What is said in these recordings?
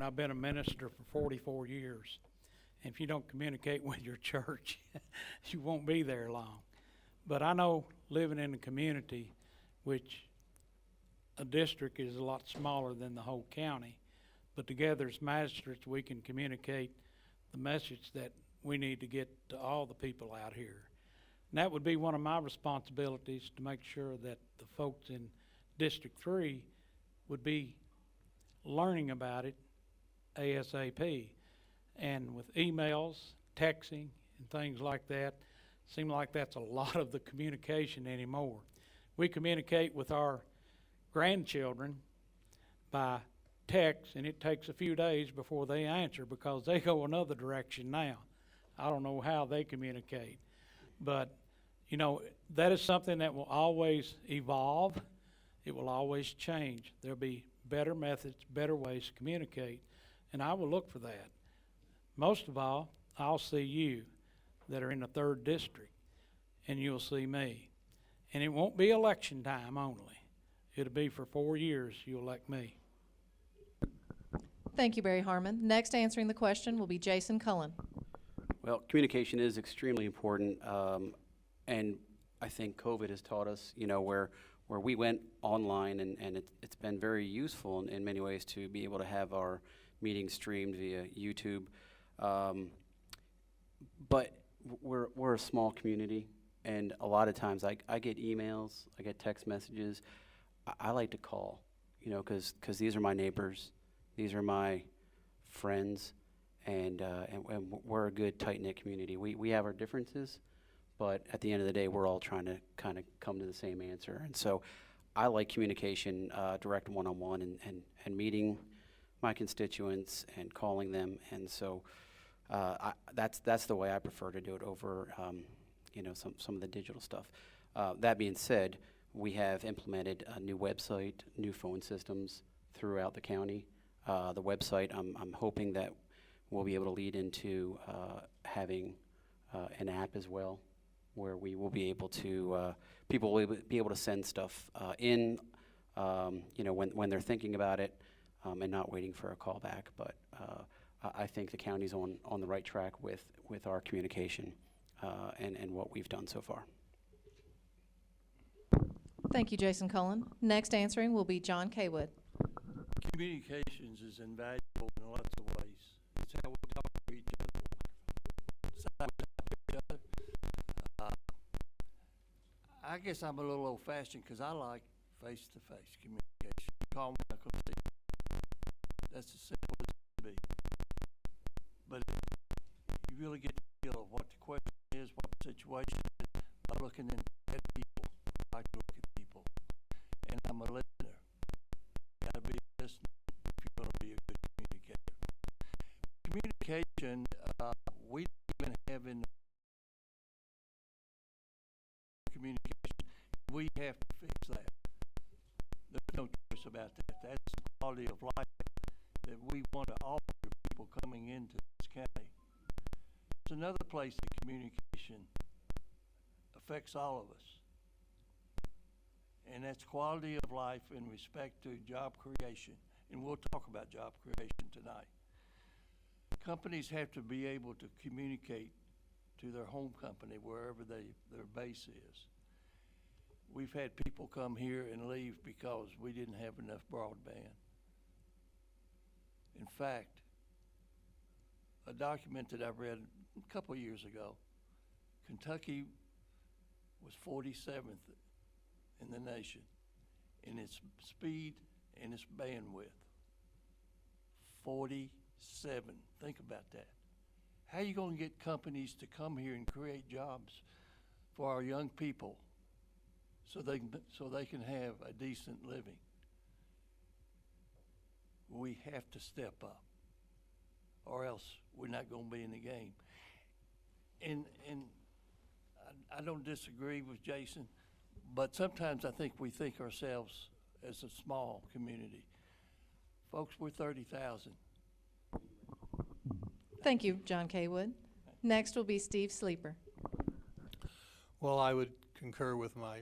important. I've been a minister for 44 years. And if you don't communicate with your church, you won't be there long. But I know living in a community, which a district is a lot smaller than the whole county, but together as magistrates we can communicate the message that we need to get to all the people out here. And that would be one of my responsibilities, to make sure that the folks in District 3 would be learning about it ASAP. And with emails, texting, and things like that, seems like that's a lot of the communication anymore. We communicate with our grandchildren by text, and it takes a few days before they answer because they go another direction now. I don't know how they communicate. But, you know, that is something that will always evolve. It will always change. There'll be better methods, better ways to communicate, and I will look for that. Most of all, I'll see you that are in the 3rd district, and you'll see me. And it won't be election time only. It'll be for 4 years you'll elect me. Thank you, Barry Harmon. Next answering the question will be Jason Cullen. Well, communication is extremely important, and I think COVID has taught us, you know, where we went online, and it's been very useful in many ways to be able to have our meetings streamed via YouTube. But we're a small community, and a lot of times I get emails, I get text messages. I like to call, you know, because these are my neighbors, these are my friends, and we're a good tight-knit community. We have our differences, but at the end of the day, we're all trying to kind of come to the same answer. And so I like communication, direct one-on-one, and meeting my constituents and calling them. And so that's the way I prefer to do it over you know, some of the digital stuff. That being said, we have implemented a new website, new phone systems throughout the county. The website, I'm hoping that we'll be able to lead into having an app as well, where we will be able to, people will be able to send stuff in, you know, when they're thinking about it, and not waiting for a call back. But I think the county's on the right track with our communication and what we've done so far. Thank you, Jason Cullen. Next answering will be John Kaywood. Communications is invaluable in lots of ways. It's how we talk to each other. It's how we talk to each other. I guess I'm a little old-fashioned because I like face-to-face communication. You call me, I can see you. That's as simple as it can be. But you really get the feel of what the question is, what the situation is, by looking at people. I like to look at people. And I'm a listener. You gotta be a listener if you're gonna be a good communicator. Communication, we don't even have in communication. We have to fix that. There's no choice about that. That's the quality of life that we want to offer people coming into this county. It's another place that communication affects all of us. And that's quality of life in respect to job creation. And we'll talk about job creation tonight. Companies have to be able to communicate to their home company wherever their base is. We've had people come here and leave because we didn't have enough broadband. In fact, a document that I read a couple of years ago, Kentucky was 47th in the nation in its speed and its bandwidth. 47. Think about that. How are you going to get companies to come here and create jobs for our young people so they can have a decent living? We have to step up, or else we're not going to be in the game. And I don't disagree with Jason, but sometimes I think we think ourselves as a small community. Folks, we're 30,000. Thank you, John Kaywood. Next will be Steve Sleeper. Well, I would concur with my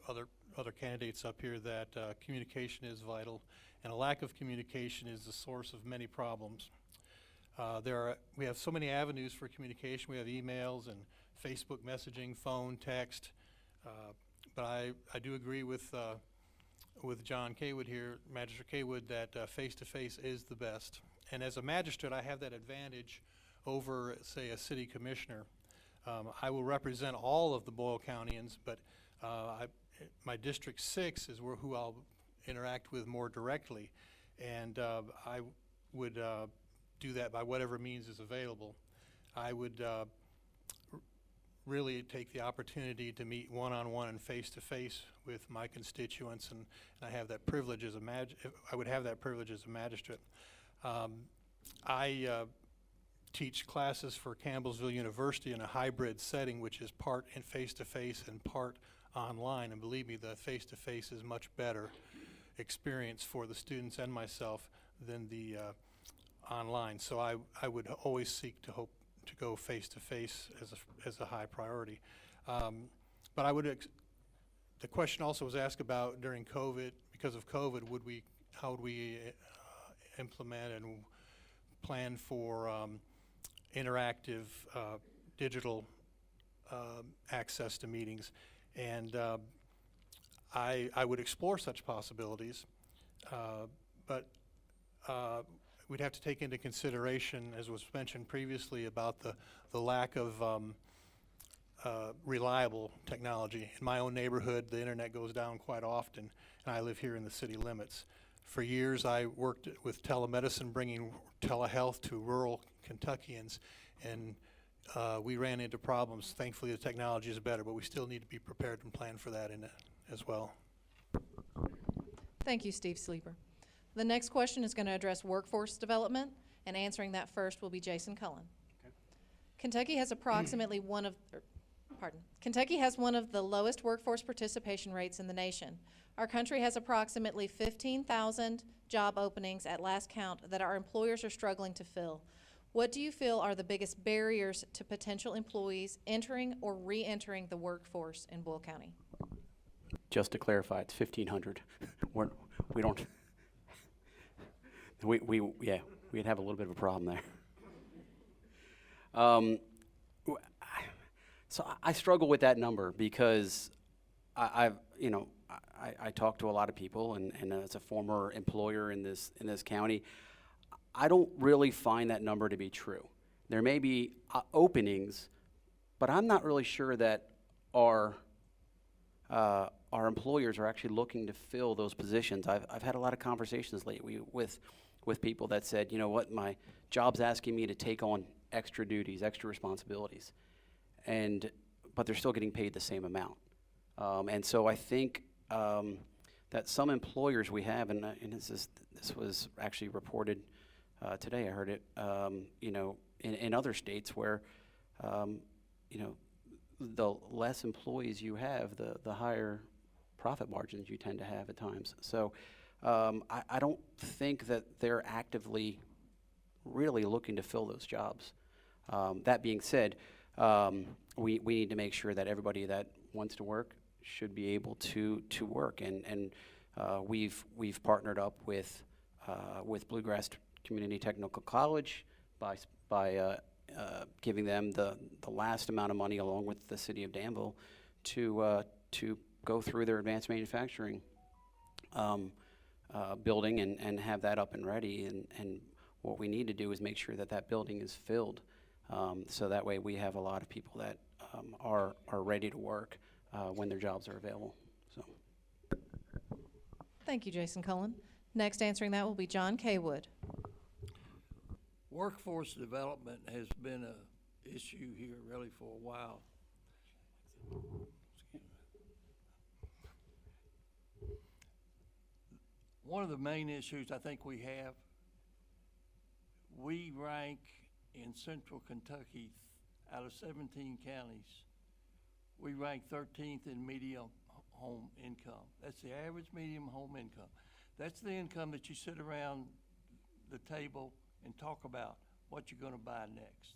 other candidates up here that communication is vital, and a lack of communication is the source of many problems. We have so many avenues for communication. We have emails and Facebook messaging, phone, text, but I do agree with John Kaywood here, Magistrate Kaywood, that face-to-face is the best. And as a magistrate, I have that advantage over, say, a city commissioner. I will represent all of the Boyle Countyans, but my District 6 is who I'll interact with more directly, and I would do that by whatever means is available. I would really take the opportunity to meet one-on-one and face-to-face with my constituents, and I have that privilege as I would have that privilege as a magistrate. I teach classes for Campbellsville University in a hybrid setting, which is part in face-to-face and part online, and believe me, the face-to-face is much better experience for the students and myself than the online. So I would always seek to go face-to-face as a high priority. But I would the question also was asked about during COVID. Because of COVID, how would we implement and plan for interactive digital access to meetings? And I would explore such possibilities, but we'd have to take into consideration, as was mentioned previously, about the lack of reliable technology. In my own neighborhood, the internet goes down quite often, and I live here in the city limits. For years, I worked with telemedicine, bringing telehealth to rural Kentuckians, and we ran into problems. Thankfully, the technology is better, but we still need to be prepared and plan for that as well. Thank you, Steve Sleeper. The next question is going to address workforce development, and answering that first will be Jason Cullen. Okay. Kentucky has approximately Kentucky has one of the lowest workforce participation rates in the nation. Our country has approximately 15,000 job openings at last count that our employers are struggling to fill. What do you feel are the biggest barriers to potential employees entering or re-entering the workforce in Boyle County? Just to clarify, it's 1,500. We don't. We'd have a little bit of a problem there. So I struggle with that number because I talk to a lot of people, and as a former employer in this county, I don't really find that number to be true. There may be openings, but I'm not really sure that our employers are actually looking to fill those positions. I've had a lot of conversations lately with people that said, you know what, my job's asking me to take on extra duties, extra responsibilities, but they're still getting paid the same amount. And so I think that some employers we have, and this was actually reported today. I heard it, in other states where, the less employees you have, the higher profit margins you tend to have at times. So I don't think that they're actively really looking to fill those jobs. That being said, we need to make sure that everybody that wants to work should be able to work, and we've partnered up with Bluegrass Community Technical College by giving them the last amount of money, along with the city of Danville, to go through their advanced manufacturing building and have that up and ready. And what we need to do is make sure that building is filled, so that way we have a lot of people that are ready to work when their jobs are available. So. Thank you, Jason Cullen. Next answering that will be John Kaywood. Workforce development has been an issue here really for a while. One of the main issues I think we rank in central Kentucky, out of 17 counties, we rank 13th in median home income. That's the average median home income. That's the income that you sit around the table and talk about what you're going to buy next.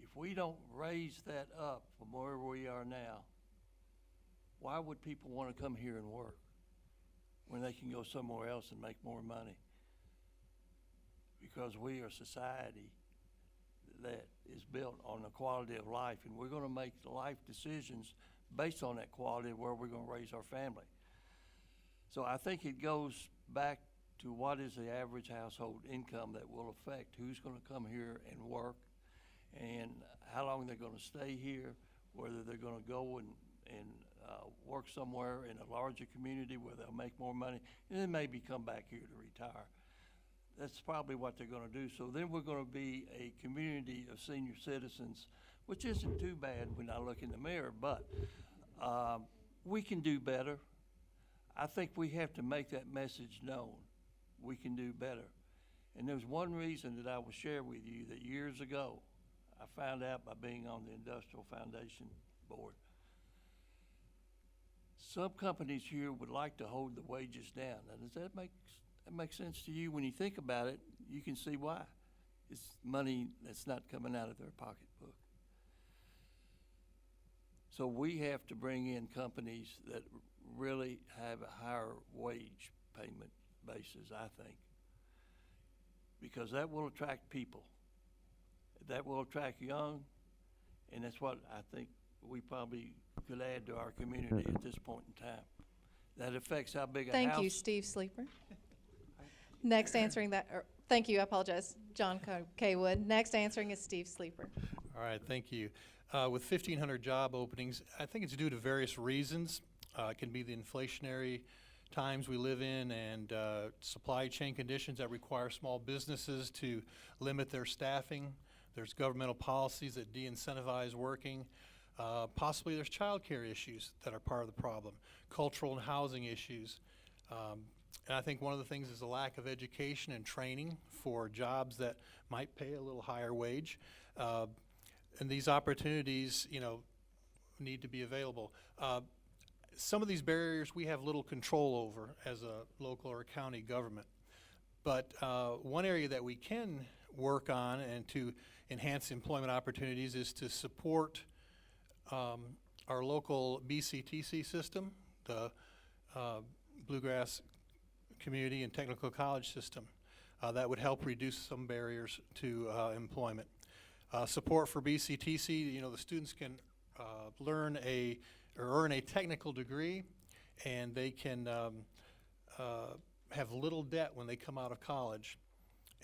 If we don't raise that up from where we are now, why would people want to come here and work? when they can go somewhere else and make more money. Because we are a society that is built on the quality of life, and we're gonna make life decisions based on that quality of where we're gonna raise our family. So I think it goes back to what is the average household income that will affect who's gonna come here and work, and how long they're gonna stay here, whether they're gonna go and work somewhere in a larger community where they'll make more money, and then maybe come back here to retire. That's probably what they're gonna do. So then we're gonna be a community of senior citizens, which isn't too bad when I look in the mirror, but we can do better. I think we have to make that message known. We can do better. And there's one reason that I will share with you that years ago, I found out by being on the Industrial Foundation Board. Some companies here would like to hold the wages down. Now, does that make sense to you? When you think about it, you can see why. It's money that's not coming out of their pocketbook. So we have to bring in companies that really have a higher wage payment basis, I think, because that will attract people. That will attract young, and that's what I think we probably could add to our community at this point in time. That affects how big a house. Thank you, Steve Sleeper. Next answering that, thank you, I apologize, John K. Wood. Next answering is Steve Sleeper. All right, thank you. With 1,500 job openings, I think it's due to various reasons. It can be the inflationary times we live in and supply chain conditions that require small businesses to limit their staffing. There's governmental policies that de-incentivize working. Possibly there's childcare issues that are part of the problem, cultural and housing issues. And I think one of the things is a lack of education and training for jobs that might pay a little higher wage. And these opportunities, you know, need to be available. Some of these barriers we have little control over as a local or county government. But one area that we can work on and to enhance employment opportunities is to support our local BCTC system, the Bluegrass Community and Technical College system. That would help reduce some barriers to employment. Support for BCTC, you know, the students can learn or earn a technical degree, and they can have little debt when they come out of college,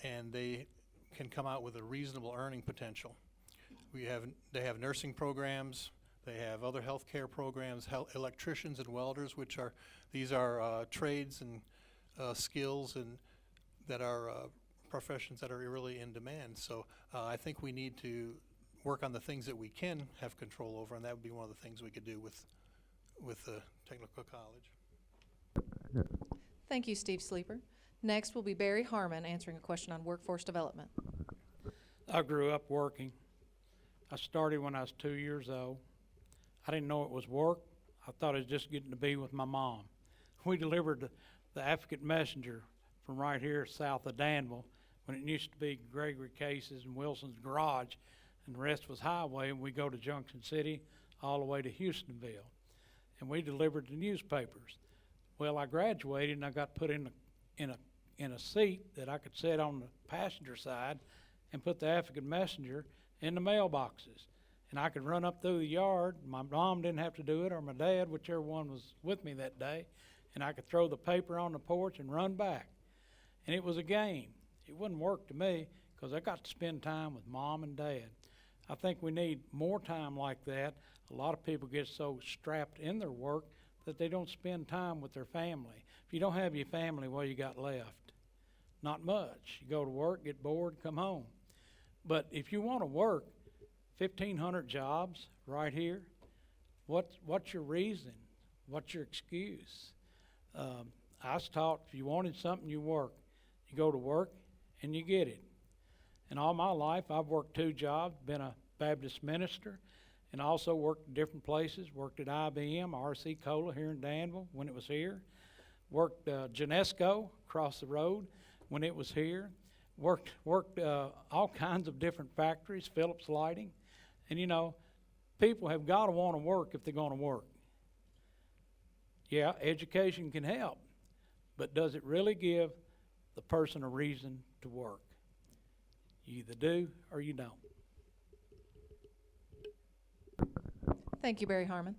and they can come out with a reasonable earning potential. They have nursing programs, they have other healthcare programs, electricians and welders, these are trades and skills and that are professions that are really in demand. So I think we need to work on the things that we can have control over, and that would be one of the things we could do with the technical college. Thank you, Steve Sleeper. Next will be Barry Harmon answering a question on workforce development. I grew up working. I started when I was 2 years old. I didn't know it was work. I thought it was just getting to be with my mom. We delivered the African Messenger from right here south of Danville when it used to be Gregory Case's and Wilson's garage, and the rest was highway, and we go to Junction City all the way to Houstonville. And we delivered the newspapers. Well, I graduated and I got put in a seat that I could sit on the passenger side and put the African Messenger in the mailboxes. And I could run up through the yard. My mom didn't have to do it, or my dad, whichever one was with me that day. And I could throw the paper on the porch and run back. And it was a game. It wouldn't work to me because I got to spend time with mom and dad. I think we need more time like that. A lot of people get so strapped in their work that they don't spend time with their family. If you don't have your family, what you got left? Not much. You go to work, get bored, come home. But if you want to work 1,500 jobs right here, what's your reason? What's your excuse? I was taught if you wanted something, you work. You go to work and you get it. And all my life, I've worked 2 jobs, been a Baptist minister, and also worked in different places. Worked at IBM, RC Cola here in Danville when it was here. Worked Genesco across the road when it was here. Worked all kinds of different factories, Phillips Lighting. And you know, people have got to want to work if they're going to work. Yeah, education can help, but does it really give the person a reason to work? You either do or you don't. Thank you, Barry Harmon.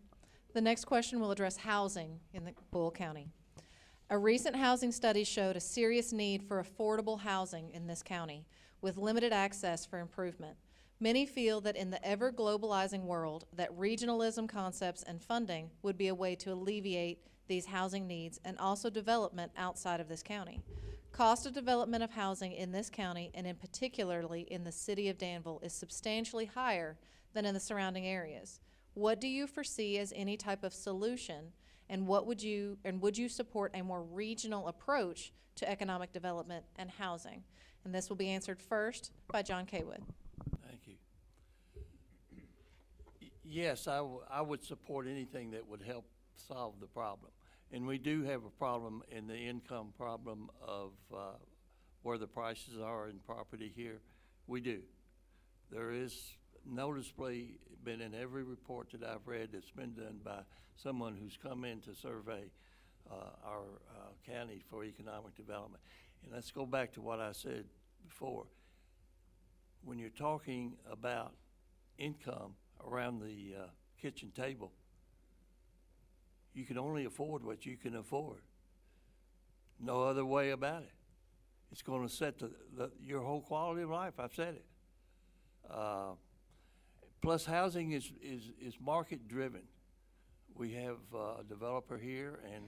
The next question will address housing in the Boyle County. A recent housing study showed a serious need for affordable housing in this county, with limited access for improvement. Many feel that in the ever-globalizing world, that regionalism concepts and funding would be a way to alleviate these housing needs and also development outside of this county. Cost of development of housing in this county, and in particularly in the city of Danville, is substantially higher than in the surrounding areas. What do you foresee as any type of solution, and would you support a more regional approach to economic development and housing? And this will be answered first by John Kaywood. Thank you. Yes, I would support anything that would help solve the problem. And we do have a problem in the income problem of where the prices are in property here. We do. There is noticeably been in every report that I've read that's been done by someone who's come in to survey our county for economic development. And let's go back to what I said before. When you're talking about income around the kitchen table, you can only afford what you can afford. No other way about it. It's going to set your whole quality of life. I've said it. Plus, housing is market driven. We have a developer here, and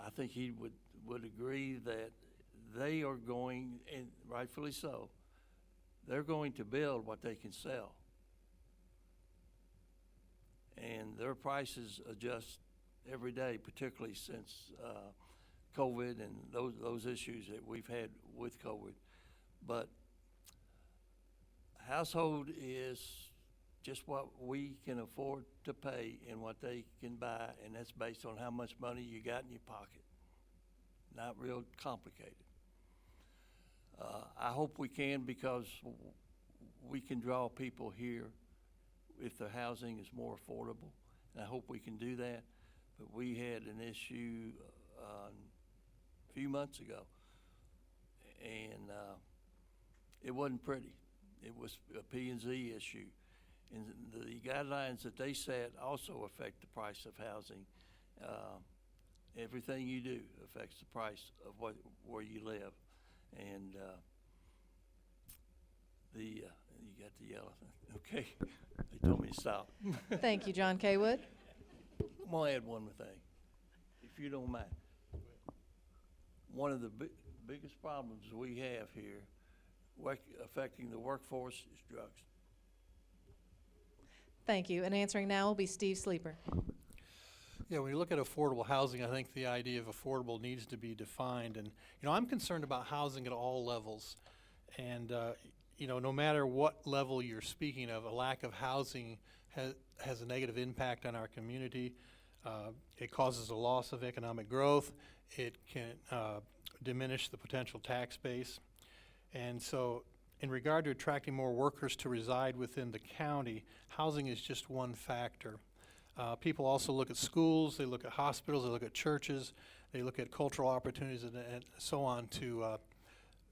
I think he would agree that they are going, and rightfully so, they're going to build what they can sell. And their prices adjust every day, particularly since COVID and those issues that we've had with COVID. But household is just what we can afford to pay and what they can buy, and that's based on how much money you got in your pocket. Not real complicated. I hope we can, because we can draw people here if the housing is more affordable, and I hope we can do that. But we had an issue a few months ago, and it wasn't pretty. It was a P&Z issue, and the guidelines that they set also affect the price of housing. Everything you do affects the price of where you live, and you got the yellow thing. Okay, they told me to stop. Thank you, John Kaywood. I'm gonna add one more thing, if you don't mind. One of the biggest problems we have here affecting the workforce is drugs. Thank you. And answering now will be Steve Sleeper. Yeah, when you look at affordable housing, I think the idea of affordable needs to be defined. And, I'm concerned about housing at all levels. And, no matter what level you're speaking of, a lack of housing has a negative impact on our community. It causes a loss of economic growth. It can diminish the potential tax base. And so in regard to attracting more workers to reside within the county, housing is just one factor. People also look at schools, they look at hospitals, they look at churches, they look at cultural opportunities and so on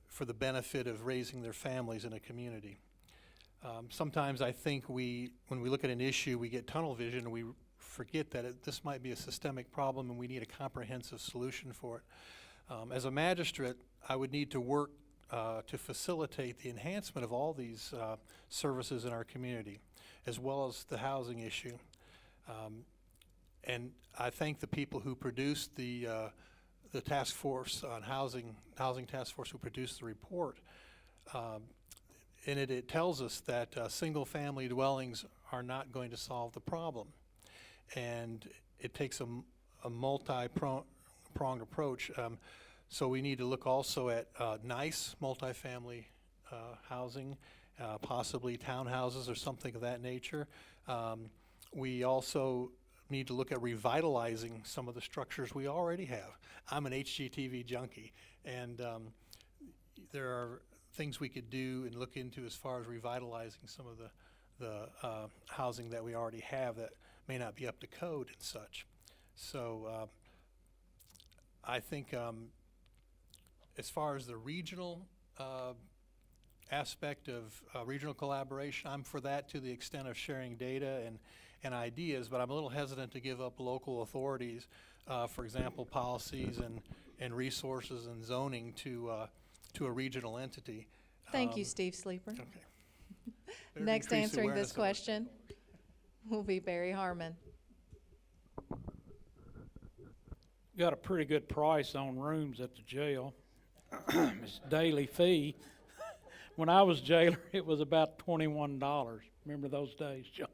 for the benefit of raising their families in a community. Sometimes I think when we look at an issue, we get tunnel vision and we forget that this might be a systemic problem and we need a comprehensive solution for it. As a magistrate, I would need to work to facilitate the enhancement of all these services in our community, as well as the housing issue. And I thank the people who produced the task force on housing task force who produced the report. In it, it tells us that single-family dwellings are not going to solve the problem. And it takes a multi-pronged approach. So we need to look also at nice multifamily housing, possibly townhouses or something of that nature. We also need to look at revitalizing some of the structures we already have. I'm an HGTV junkie, and there are things we could do and look into as far as revitalizing some of the housing that we already have that may not be up to code and such. So I think as far as the regional aspect of regional collaboration, I'm for that to the extent of sharing data and ideas, but I'm a little hesitant to give up local authorities, for example, policies and resources and zoning to a regional entity. Thank you, Steve Sleeper. Okay. Better Next increase answering awareness this of it. question will be Barry Harmon. Got a pretty good price on rooms at the jail. It's daily fee. When I was jailer, it was about $21. Remember those days, John?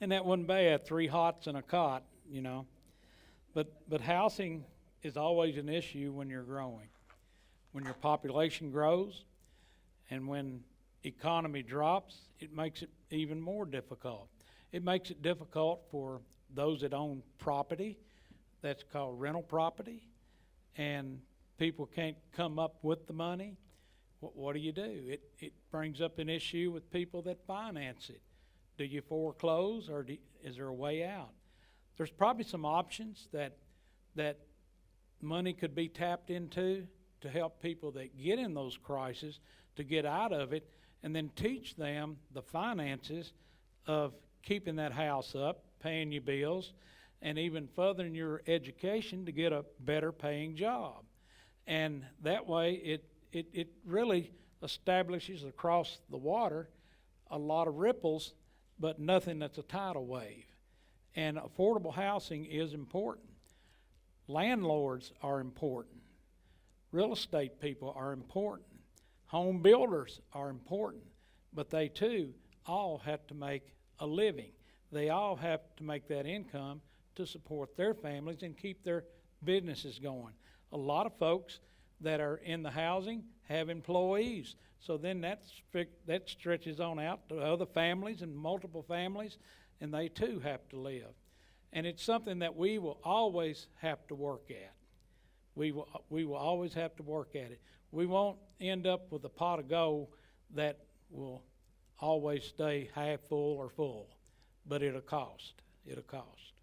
And that wasn't bad, 3 hots and a cot, you know. But housing is always an issue when you're growing. When your population grows and when economy drops, it makes it even more difficult. It makes it difficult for those that own property. That's called rental property, and people can't come up with the money. What do? It brings up an issue with people that finance it. Do you foreclose, or is there a way out? There's probably some options that money could be tapped into to help people that get in those crises to get out of it, and then teach them the finances of keeping that house up, paying your bills, and even furthering your education to get a better paying job. And that way it really establishes across the water a lot of ripples, but nothing that's a tidal wave. And affordable housing is important. Landlords are important. Real estate people are important. Home builders are important. But they too all have to make a living. They all have to make that income to support their families and keep their businesses going. A lot of folks that are in the housing have employees. So then that stretches on out to other families and multiple families, and they too have to live. And it's something that we will always have to work at. We will always have to work at it. We won't end up with a pot of gold that will always stay half full or full, but it'll cost. It'll cost.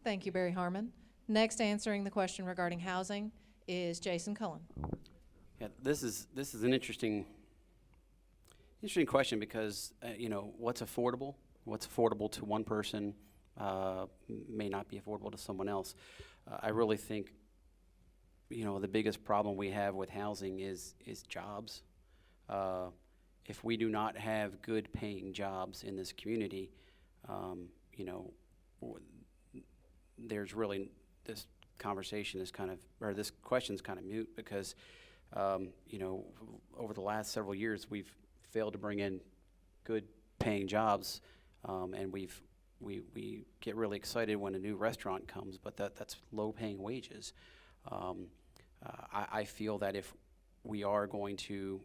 Thank you, Barry Harmon. Next answering the question regarding housing is Jason Cullen. Yeah, this is an interesting question because what's affordable to one person may not be affordable to someone else. I really think the biggest problem we have with housing is jobs. If we do not have good paying jobs in this community, there's really this conversation is kind of, or this question is kind of moot because, over the last several years, we've failed to bring in good paying jobs, and we get really excited when a new restaurant comes, but that's low paying wages. I feel that if we are going to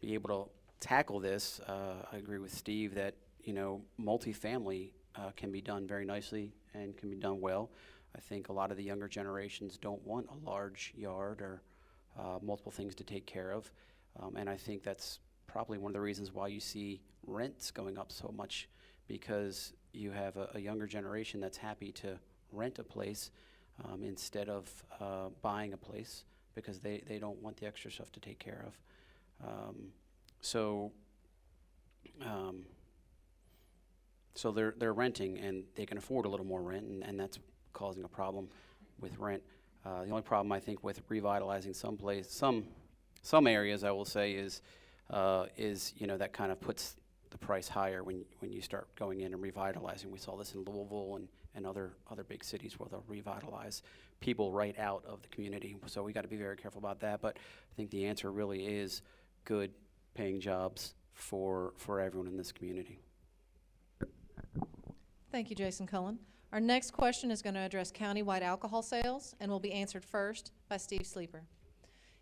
be able to tackle this, I agree with Steve that multifamily can be done very nicely and can be done well. I think a lot of the younger generations don't want a large yard or multiple things to take care of, and I think that's probably one of the reasons why you see rents going up so much, because you have a younger generation that's happy to rent a place instead of buying a place because they don't want the extra stuff to take care of. So they're renting and they can afford a little more rent, and that's causing a problem with rent. The only problem I think with revitalizing some areas, I will say, is that kind of puts the price higher when you start going in and revitalizing. We saw this in Louisville and other big cities where they'll revitalize people right out of the community. So we got to be very careful about that. But I think the answer really is good paying jobs for everyone in this community. Thank you, Jason Cullen. Our next question is going to address county-wide alcohol sales and will be answered first by Steve Sleeper.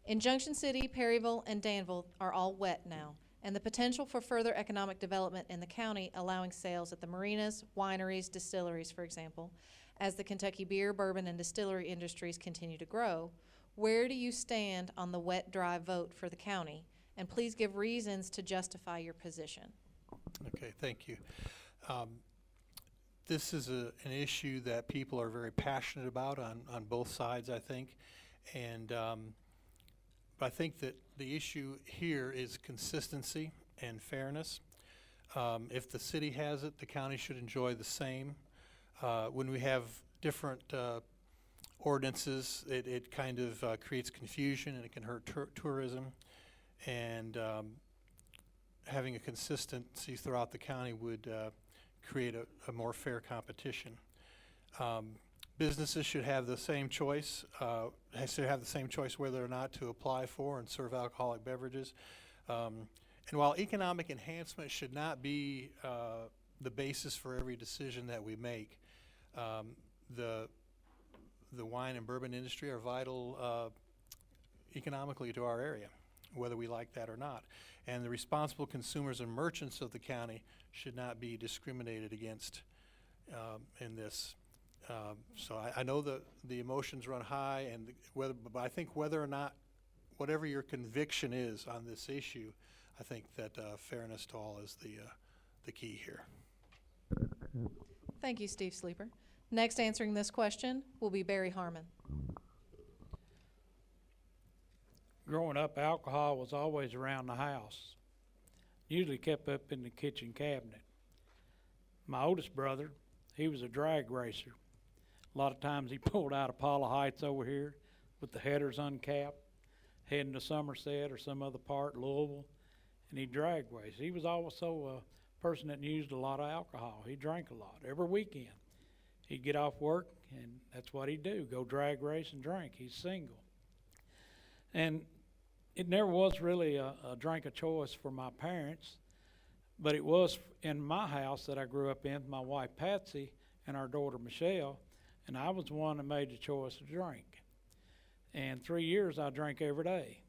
In Junction City, Perryville, and Danville are all wet now, and the potential for further economic development in the county, allowing sales at the marinas, wineries, distilleries, for example, as the Kentucky beer, bourbon, and distillery industries continue to grow. Where do you stand on the wet-dry vote for the county? And please give reasons to justify your position. Okay, thank you. This is an issue that people are very passionate about on both sides, I think. And but I think that the issue here is consistency and fairness. If the city has it, the county should enjoy the same. When we have different ordinances, it kind of creates confusion and it can hurt tourism. And having a consistency throughout the county would create a more fair competition. Businesses should have the same choice, whether or not to apply for and serve alcoholic beverages. And while economic enhancement should not be the basis for every decision that we make, the wine and bourbon industry are vital economically to our area, whether we like that or not. And the responsible consumers and merchants of the county should not be discriminated against in this. So I know the emotions run high, and but I think whether or not, whatever your conviction is on this issue, I think that fairness to all is the key here. Thank you, Steve Sleeper. Next answering this question will be Barry Harmon. Growing up, alcohol was always around the house, usually kept up in the kitchen cabinet. My oldest brother, he was a drag racer. A lot of times he pulled out of Paula Heights over here with the headers uncapped, heading to Somerset or some other part, Louisville, and he drag raced. He was also a person that used a lot of alcohol. He drank a lot every weekend. He'd get off work, and that's what he'd do, go drag race and drink. He's single. And it never was really a drink of choice for my parents, but it was in my house that I grew up in, my wife Patsy and our daughter Michelle, and I was the one that made the choice to drink. And 3 years I drank every day.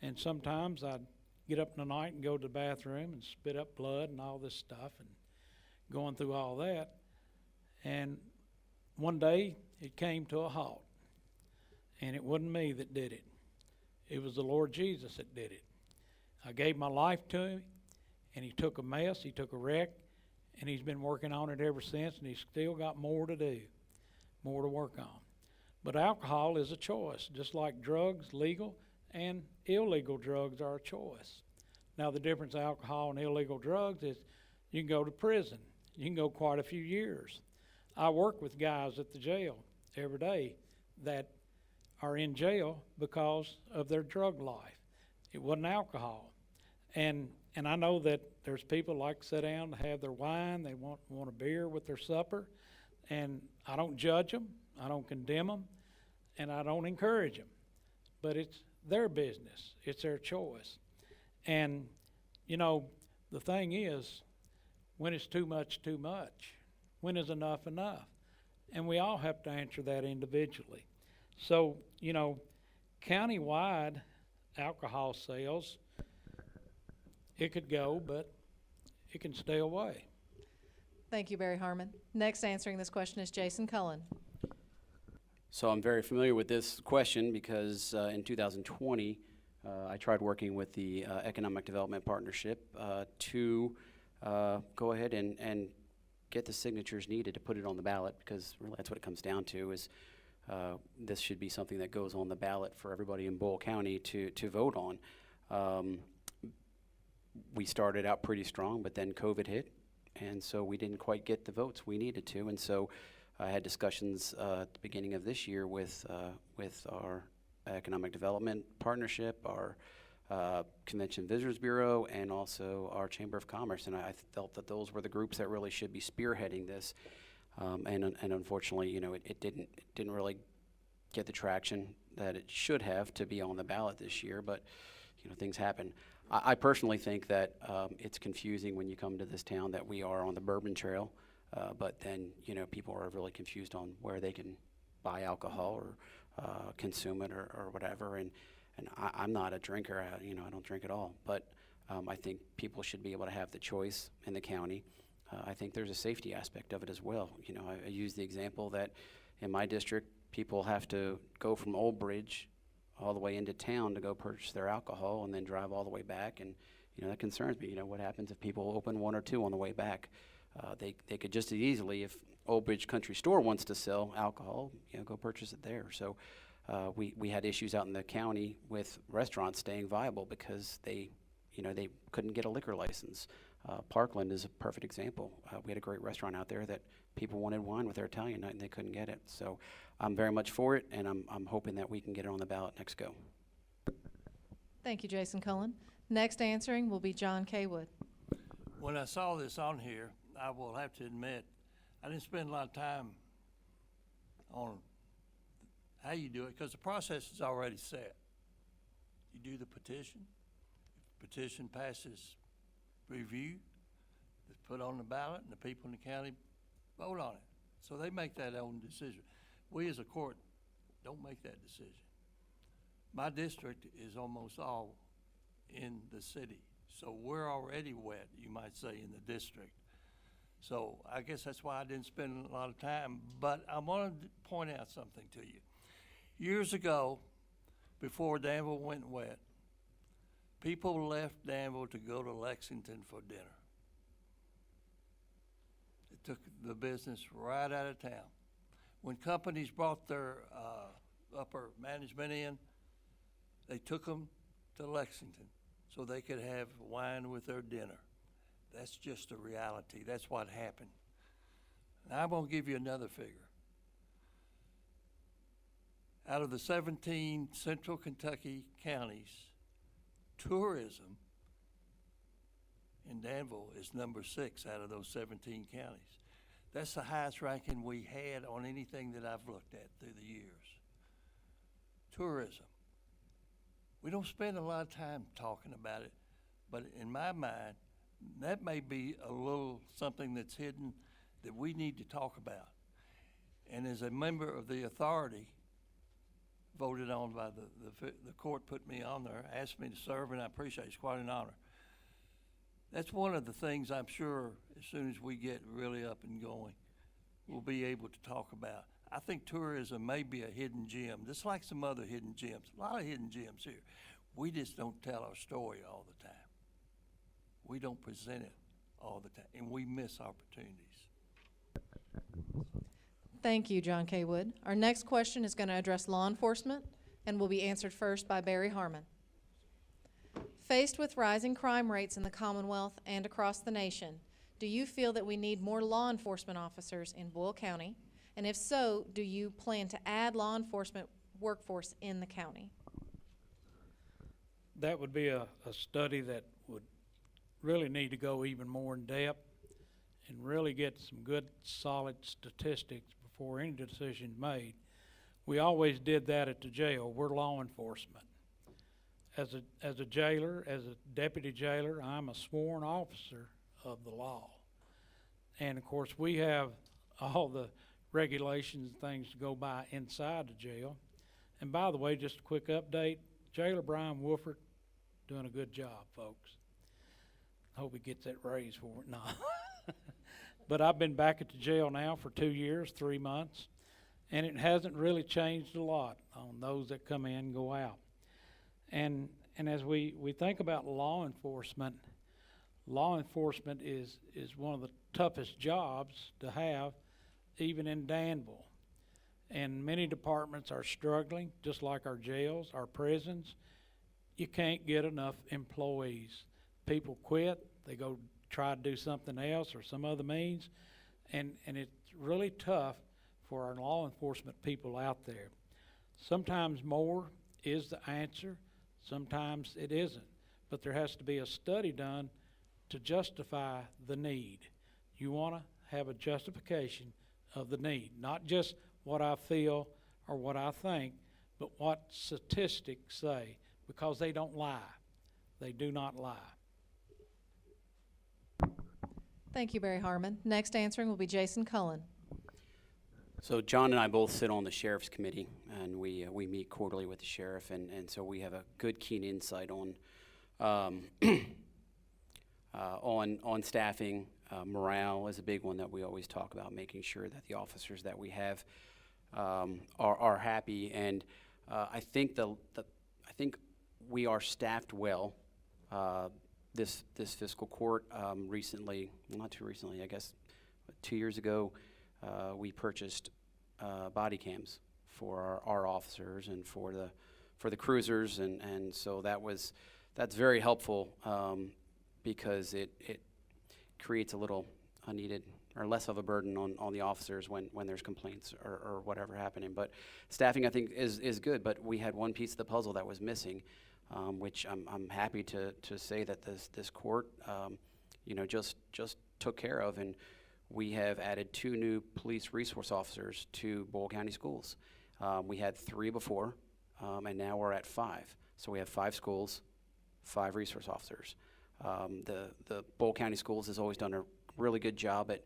And sometimes I'd get up in the night and go to the bathroom and spit up blood and all this stuff and going through all that. And one day it came to a halt. And it wasn't me that did it. It was the Lord Jesus that did it. I gave my life to him, and he took a mess, he took a wreck, and he's been working on it ever since, and he's still got more to do, more to work on. But alcohol is a choice, just like drugs, legal and illegal drugs are a choice. Now the difference of alcohol and illegal drugs is you can go to prison. You can go quite a few years. I work with guys at the jail every day that are in jail because of their drug life. It wasn't alcohol. And I know that there's people like to sit down and have their wine, they want a beer with their supper, and I don't judge them, I don't condemn them, and I don't encourage them. But it's their business, it's their choice. And, you know, the thing is, when is too much, too much? When is enough, enough? And we all have to answer that individually. So, you know, countywide alcohol sales, it could go, but it can stay away. Thank you, Barry Harmon. Next answering this question is Jason Cullen. So I'm very familiar with this question because in 2020, I tried working with the Economic Development Partnership to go ahead and get the signatures needed to put it on the ballot, because really that's what it comes down to is this should be something that goes on the ballot for everybody in Boyle County to vote on. We started out pretty strong, but then COVID hit, and so we didn't quite get the votes we needed to, and so I had discussions at the beginning of this year with our Economic Development Partnership, our Convention Visitors Bureau, and also our Chamber of Commerce, and I felt that those were the groups that really should be spearheading this. And unfortunately, you know, it didn't really get the traction that it should have to be on the ballot this year. But you know, things happen. I personally think that it's confusing when you come to this town that we are on the Bourbon Trail, but then you know people are really confused on where they can buy alcohol or consume it or whatever. And I'm not a drinker. You know, I don't drink at all. But I think people should be able to have the choice in the county. I think there's a safety aspect of it as well. You know, I use the example that in my district, people have to go from Old Bridge all the way into town to go purchase their alcohol and then drive all the way back. And, you know, that concerns me. You know, what happens if people open one or two on the way back? They could just as easily, if Old Bridge Country Store wants to sell alcohol, go purchase it there. So we had issues out in the county with restaurants staying viable because they couldn't get a liquor license. Parkland is a perfect example. We had a great restaurant out there that people wanted wine with their Italian night and they couldn't get it. So I'm very much for it, and I'm hoping that we can get it on the ballot next go. Thank you, Jason Cullen. Next answering will be John K. Wood. When I saw this on here, I will have to admit, I didn't spend a lot of time on how you do it, because the process is already set. You do the petition. If the petition passes review, it's put on the ballot, and the people in the county vote on it. So they make that own decision. We as a court don't make that decision. My district is almost all in the city, so we're already wet, you might say, in the district. So I guess that's why I didn't spend a lot of time, but I wanted to point out something to you. Years ago, before Danville went wet, people left Danville to go to Lexington for dinner. It took the business right out of town. When companies brought their upper management in, they took them to Lexington so they could have wine with their dinner. That's just a reality. That's what happened. And I'm going to give you another figure. Out of the 17 central Kentucky counties, tourism in Danville is number 6 out of those 17 counties. That's the highest ranking we had on anything that I've looked at through the years. Tourism. We don't spend a lot of time talking about it, but in my mind, that may be a little something that's hidden that we need to talk about. And as a member of the authority, voted on by the court, put me on there, asked me to serve, and I appreciate it. It's quite an honor. That's one of the things I'm sure as soon as we get really up and going, we'll be able to talk about. I think tourism may be a hidden gem, just like some other hidden gems. A lot of hidden gems here. We just don't tell our story all the time. We don't present it all the time, and we miss opportunities. Thank you, John K. Wood. Our next question is going to address law enforcement and will be answered first by Barry Harmon. Faced with rising crime rates in the Commonwealth and across the nation, do you feel that we need more law enforcement officers in Boyle County? And if so, do you plan to add law enforcement workforce in the county? That would be a study that would really need to go even more in depth and really get some good, solid statistics before any decision made. We always did that at the jail. We're law enforcement. As a jailer, as a deputy jailer, I'm a sworn officer of the law. And of course, we have all the regulations and things to go by inside the jail. And by the way, just a quick update, Jailer Brian Wolford doing a good job, folks. Hope he gets that raise for it. No. But I've been back at the jail now for 2 years, 3 months, and it hasn't really changed a lot on those that come in and go out. And as we think about law enforcement is one of the toughest jobs to have, even in Danville. And many departments are struggling, just like our jails, our prisons. You can't get enough employees. People quit, they go try to do something else or some other means, and it's really tough for our law enforcement people out there. Sometimes more is the answer, sometimes it isn't, but there has to be a study done to justify the need. You want to have a justification of the need, not just what I feel or what I think, but what statistics say, because they don't lie. They do not lie. Thank you, Barry Harmon. Next answering will be Jason Cullen. So John and I both sit on the Sheriff's Committee, and we meet quarterly with the Sheriff, and so we have a good, keen insight on on staffing. Morale is a big one that we always talk about, making sure that the officers that we have are happy, and I think I think we are staffed well. This fiscal court recently, well, not too recently, I guess 2 years ago, we purchased body cams for our officers and for the cruisers, and so that's very helpful, because it creates a little unneeded or less of a burden on the officers when there's complaints or whatever happening. But staffing, I think, is good, but we had one piece of the puzzle that was missing, which I'm happy to say that this court, just took care of, and we have added 2 new police resource officers to Boyle County Schools. We had 3 before, and now we're at 5. So we have 5 schools, 5 resource officers. The Boyle County Schools has always done a really good job at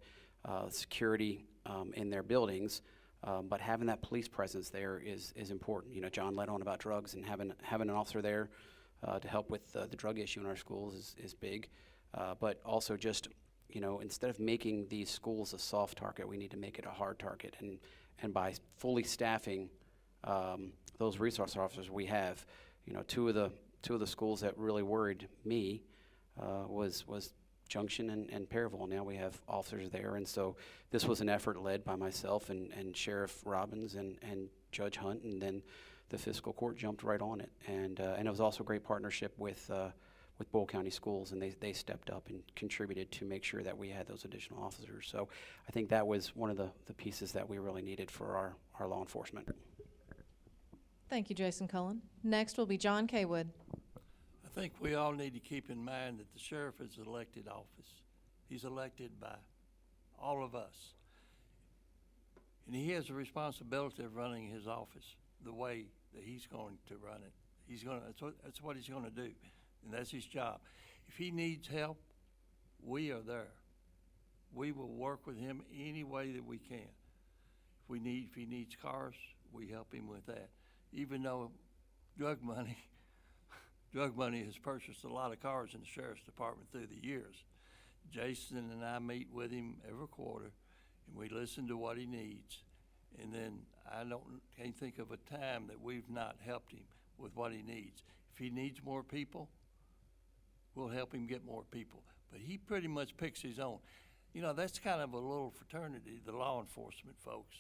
security in their buildings, but having that police presence there is important. John led on about drugs, and having an officer there to help with the drug issue in our schools is big. But also just, instead of making these schools a soft target, we need to make it a hard target. And by fully staffing those resource officers we have, two of the schools that really worried me was Junction and Perryville. Now we have officers there, and so this was an effort led by myself and Sheriff Robbins and Judge Hunt, and then the fiscal court jumped right on it. And it was also a great partnership with Boyle County Schools, and they stepped up and contributed to make sure that we had those additional officers. So I think that was one of the pieces that we really needed for our law enforcement. Thank you, Jason Cullen. Next will be John Kaywood. I think we all need to keep in mind that the sheriff is an elected office. He's elected by all of us. And he has a responsibility of running his office the way that he's going to run it. That's what he's going to do, and that's his job. If he needs help, we are there. We will work with him any way that we can. If he needs cars, we help him with that. Even though drug money has purchased a lot of cars in the sheriff's department through the years. Jason and I meet with him every quarter, and we listen to what he needs. And then I can't think of a time that we've not helped him with what he needs. If he needs more people, we'll help him get more people. But he pretty much picks his own. That's kind of a little fraternity, the law enforcement folks.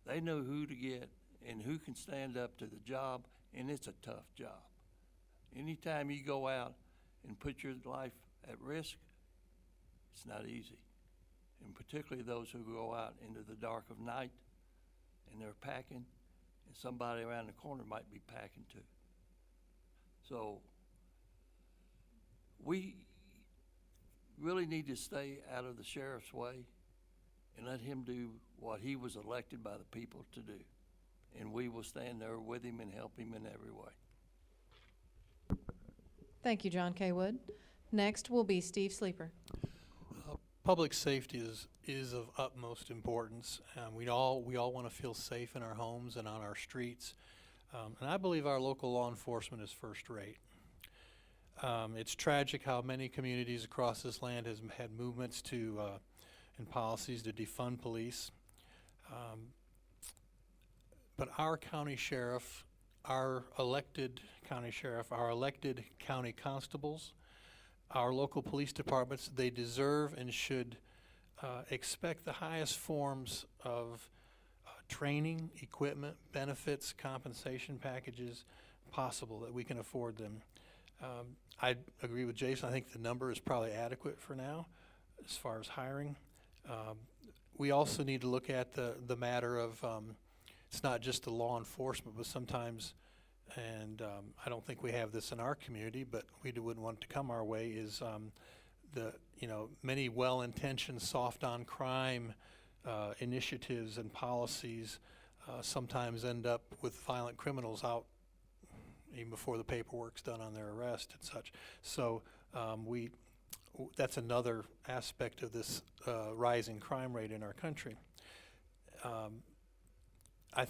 They know who to get and who can stand up to the job, and it's a tough job. Anytime you go out and put your life at risk, it's not easy. And particularly those who go out into the dark of night and they're packing, and somebody around the corner might be packing too. So we really need to stay out of the sheriff's way and let him do what he was elected by the people to do. And we will stand there with him and help him in every way. Thank you, John Kaywood. Next will be Steve Sleeper. Public safety is of utmost importance. We all want to feel safe in our homes and on our streets. And I believe our local law enforcement is first rate. It's tragic how many communities across this land has had movements and policies to defund police. But our county sheriff, our elected county sheriff, our elected county constables, our local police departments, they deserve and should expect the highest forms of training, equipment, benefits, compensation packages possible that we can afford them. I agree with Jason. I think the number is probably adequate for now as far as hiring. We also need to look at the matter of it's not just the law enforcement, but sometimes, and I don't think we have this in our community, but we wouldn't want it to come our way, is many well-intentioned soft on crime initiatives and policies sometimes end up with violent criminals out even before the paperwork's done on their arrest and such. So that's another aspect of this rising crime rate in our country. I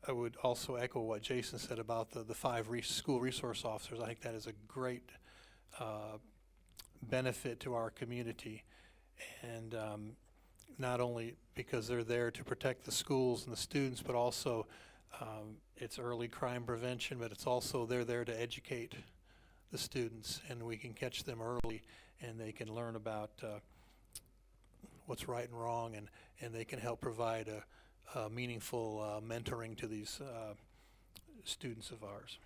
would also echo what Jason said about the 5 school resource officers. I think that is a great benefit to our community, and not only because they're there to protect the schools and the students, but also it's early crime prevention, but it's also they're there to educate the students, and we can catch them early and they can learn about what's right and wrong, and they can help provide a meaningful mentoring to these students of ours.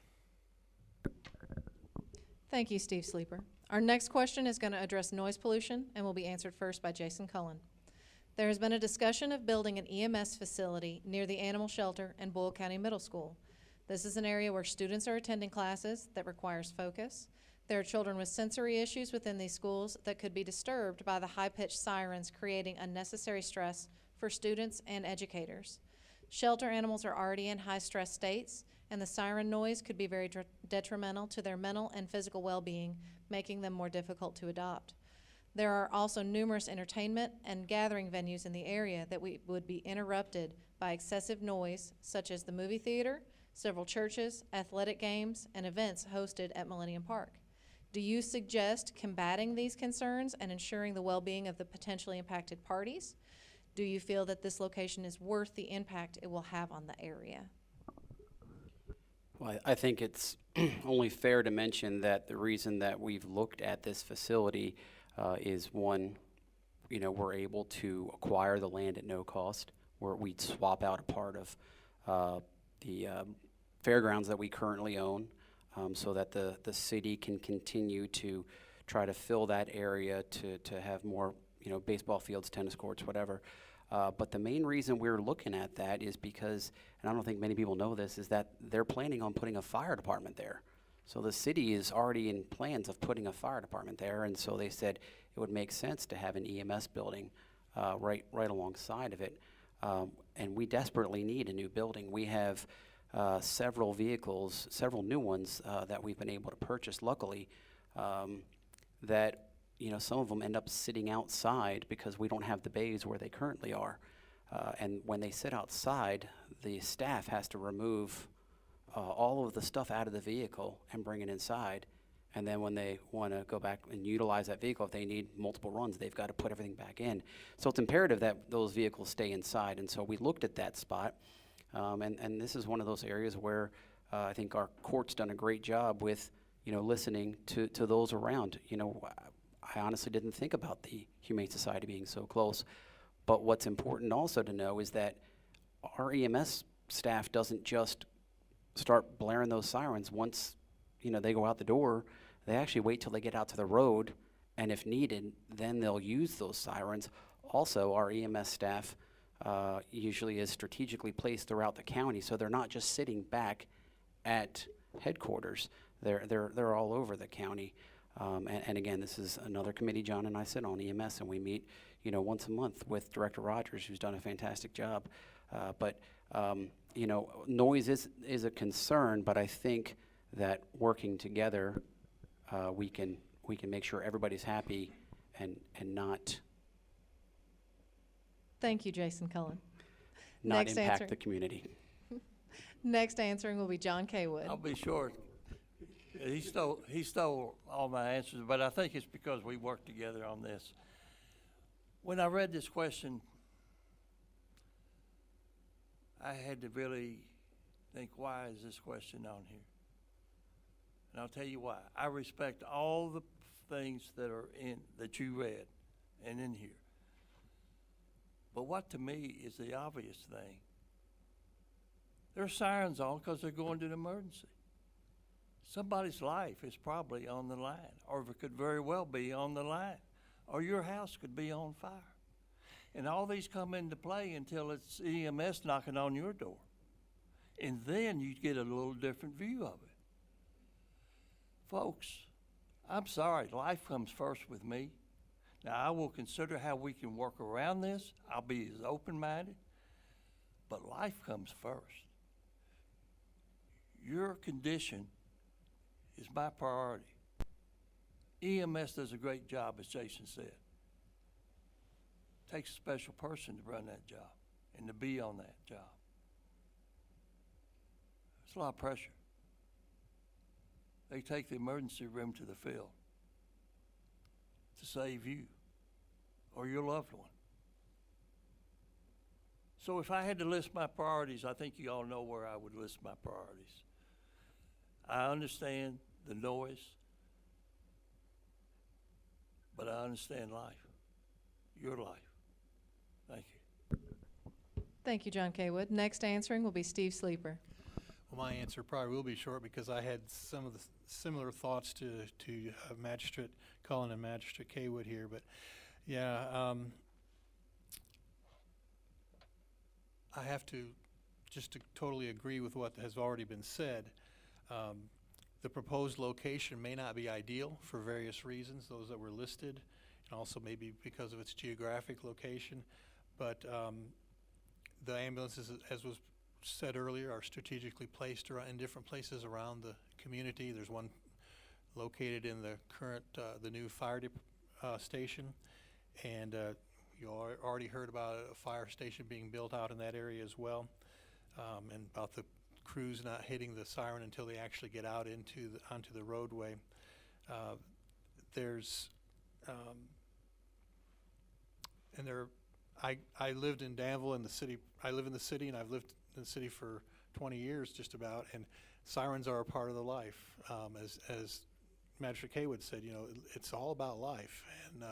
Thank you, Steve Sleeper. Our next question is going to address noise pollution and will be answered first by Jason Cullen. There has been a discussion of building an EMS facility near the animal shelter and Boyle County Middle School. This is an area where students are attending classes that requires focus. There are children with sensory issues within these schools that could be disturbed by the high-pitched sirens, creating unnecessary stress for students and educators. Shelter animals are already in high-stress states, and the siren noise could be very detrimental to their mental and physical well-being, making them more difficult to adopt. There are also numerous entertainment and gathering venues in the area that would be interrupted by excessive noise, such as the movie theater, several churches, athletic games, and events hosted at Millennium Park. Do you suggest combating these concerns and ensuring the well-being of the potentially impacted parties? Do you feel that this location is worth the impact it will have on the area? Well, I think it's only fair to mention that the reason that we've looked at this facility is one, we're able to acquire the land at no cost, where we'd swap out a part of the fairgrounds that we currently own, so that the city can continue to try to fill that area to have more, baseball fields, tennis courts, whatever. But the main reason we're looking at that is because, and I don't think many people know this, is that they're planning on putting a fire department there. So the city is already in plans of putting a fire department there, and so they said it would make sense to have an EMS building right alongside of it. And we desperately need a new building. We have several vehicles, several new ones that we've been able to purchase, luckily, that some of them end up sitting outside because we don't have the bays where they currently are. And when they sit outside, the staff has to remove all of the stuff out of the vehicle and bring it inside. And then when they want to go back and utilize that vehicle, if they need multiple runs, they've got to put everything back in. So it's imperative that those vehicles stay inside. And so we looked at that spot. And this is one of those areas where I think our court's done a great job with, listening to those around. I honestly didn't think about the Humane Society being so close. But what's important also to know is that our EMS staff doesn't just start blaring those sirens once, they go out the door. They actually wait till they get out to the road, and if needed, then they'll use those sirens. Also, our EMS staff usually is strategically placed throughout the county, so they're not just sitting back at headquarters. They're all over the county. And again, this is another committee John and I sit on, EMS, and we meet, once a month with Director Rogers, who's done a fantastic job. But noise is a concern, but I think that working together, we can make sure everybody's happy and not Thank you, Jason Cullen. impact the community. Next answering will be John Kaywood. I'll be short. He stole all my answers, but I think it's because we worked together on this. When I read this question, I had to really think, why is this question on here? And I'll tell you why. I respect all the things that you read and in here. But what to me is the obvious thing. There are sirens on because they're going to an emergency. Somebody's life is probably on the line, or it could very well be on the line, or your house could be on fire. And all these come into play until it's EMS knocking on your door. And then you get a little different view of it. Folks, I'm sorry, life comes first with me. Now, I will consider how we can work around this. I'll be as open-minded, but life comes first. Your condition is my priority. EMS does a great job, as Jason said. Takes a special person to run that job and to be on that job. It's a lot of pressure. They take the emergency room to the field to save you or your loved one. So if I had to list my priorities, I think you all know where I would list my priorities. I understand the noise, but I understand life, your life. Thank you. Thank you, John Kaywood. Next answering will be Steve Sleeper. Well, my answer probably will be short because I had some of the similar thoughts to Magistrate Cullen and Magistrate Kaywood here. But yeah, I have to just to totally agree with what has already been said. The proposed location may not be ideal for various reasons, those that were listed, and also maybe because of its geographic location. But the ambulances, as was said earlier, are strategically placed in different places around the community. There's one located in the current, the new fire station, and you already heard about a fire station being built out in that area as well, and about the crews not hitting the siren until they actually get out onto the roadway. I lived in Danville in the city. I live in the city, and I've lived in the city for 20 years just about, and sirens are a part of the life. As Magistrate Kaywood said, you know, it's all about life, and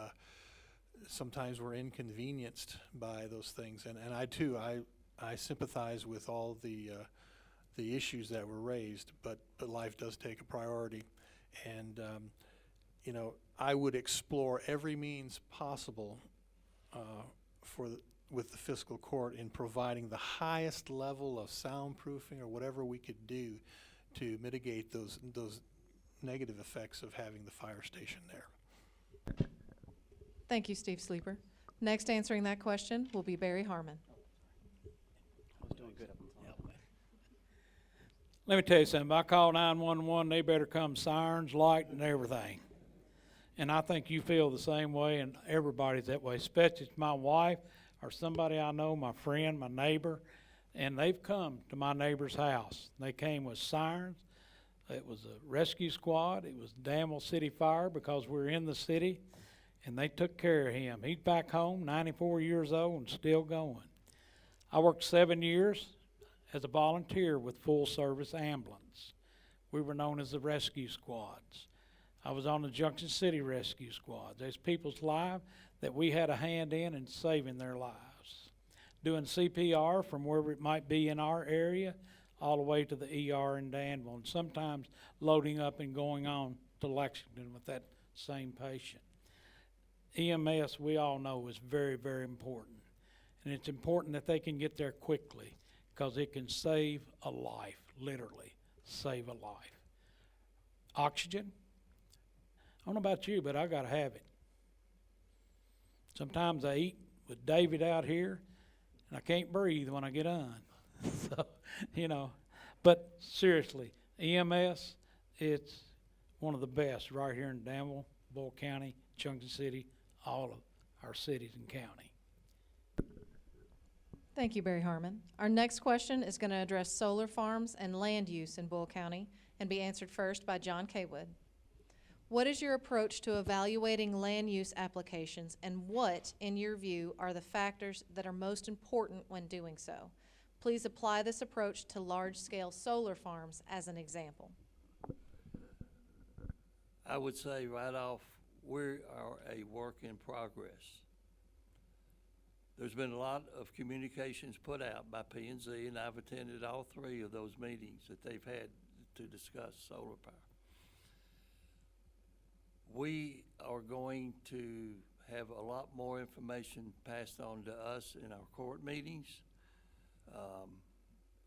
sometimes we're inconvenienced by those things. And I too, I sympathize with all the issues that were raised, but life does take a priority. And you know, I would explore every means possible with the fiscal court in providing the highest level of soundproofing or whatever we could do to mitigate those negative effects of having the fire station there. Thank you, Steve Sleeper. Next answering that question will be Barry Harmon. I was doing good up until now. Let me tell you something. I call 911, they better come sirens, light, and everything. And I think you feel the same way, and everybody's that way, especially if my wife or somebody I know, my friend, my neighbor, and they've come to my neighbor's house. They came with sirens. It was a rescue squad. It was Danville City Fire because we're in the city, and they took care of him. He's back home, 94 years old, and still going. I worked 7 years as a volunteer with full service ambulance. We were known as the rescue squads. I was on the Junction City Rescue Squad. There's people's lives that we had a hand in saving their lives. Doing CPR from wherever it might be in our area all the way to the ER in Danville, and sometimes loading up and going on to Lexington with that same patient. EMS, we all know, is very, very important. And it's important that they can get there quickly because it can save a life, literally save a life. Oxygen, I don't know about you, but I gotta have it. Sometimes I eat with David out here, and I can't breathe when I get on. So, you know, but seriously, EMS, it's one of the best right here in Danville, Boyle County, Junction City, all of our cities and county. Thank you, Barry Harmon. Our next question is going to address solar farms and land use in Boyle County and be answered first by John Kaywood. What is your approach to evaluating land use applications, and what, in your view, are the factors that are most important when doing so? Please apply this approach to large-scale solar farms as an example. I would say right off, we are a work in progress. There's been a lot of communications put out by P&Z, and I've attended all 3 of those meetings that they've had to discuss solar power. We are going to have a lot more information passed on to us in our court meetings.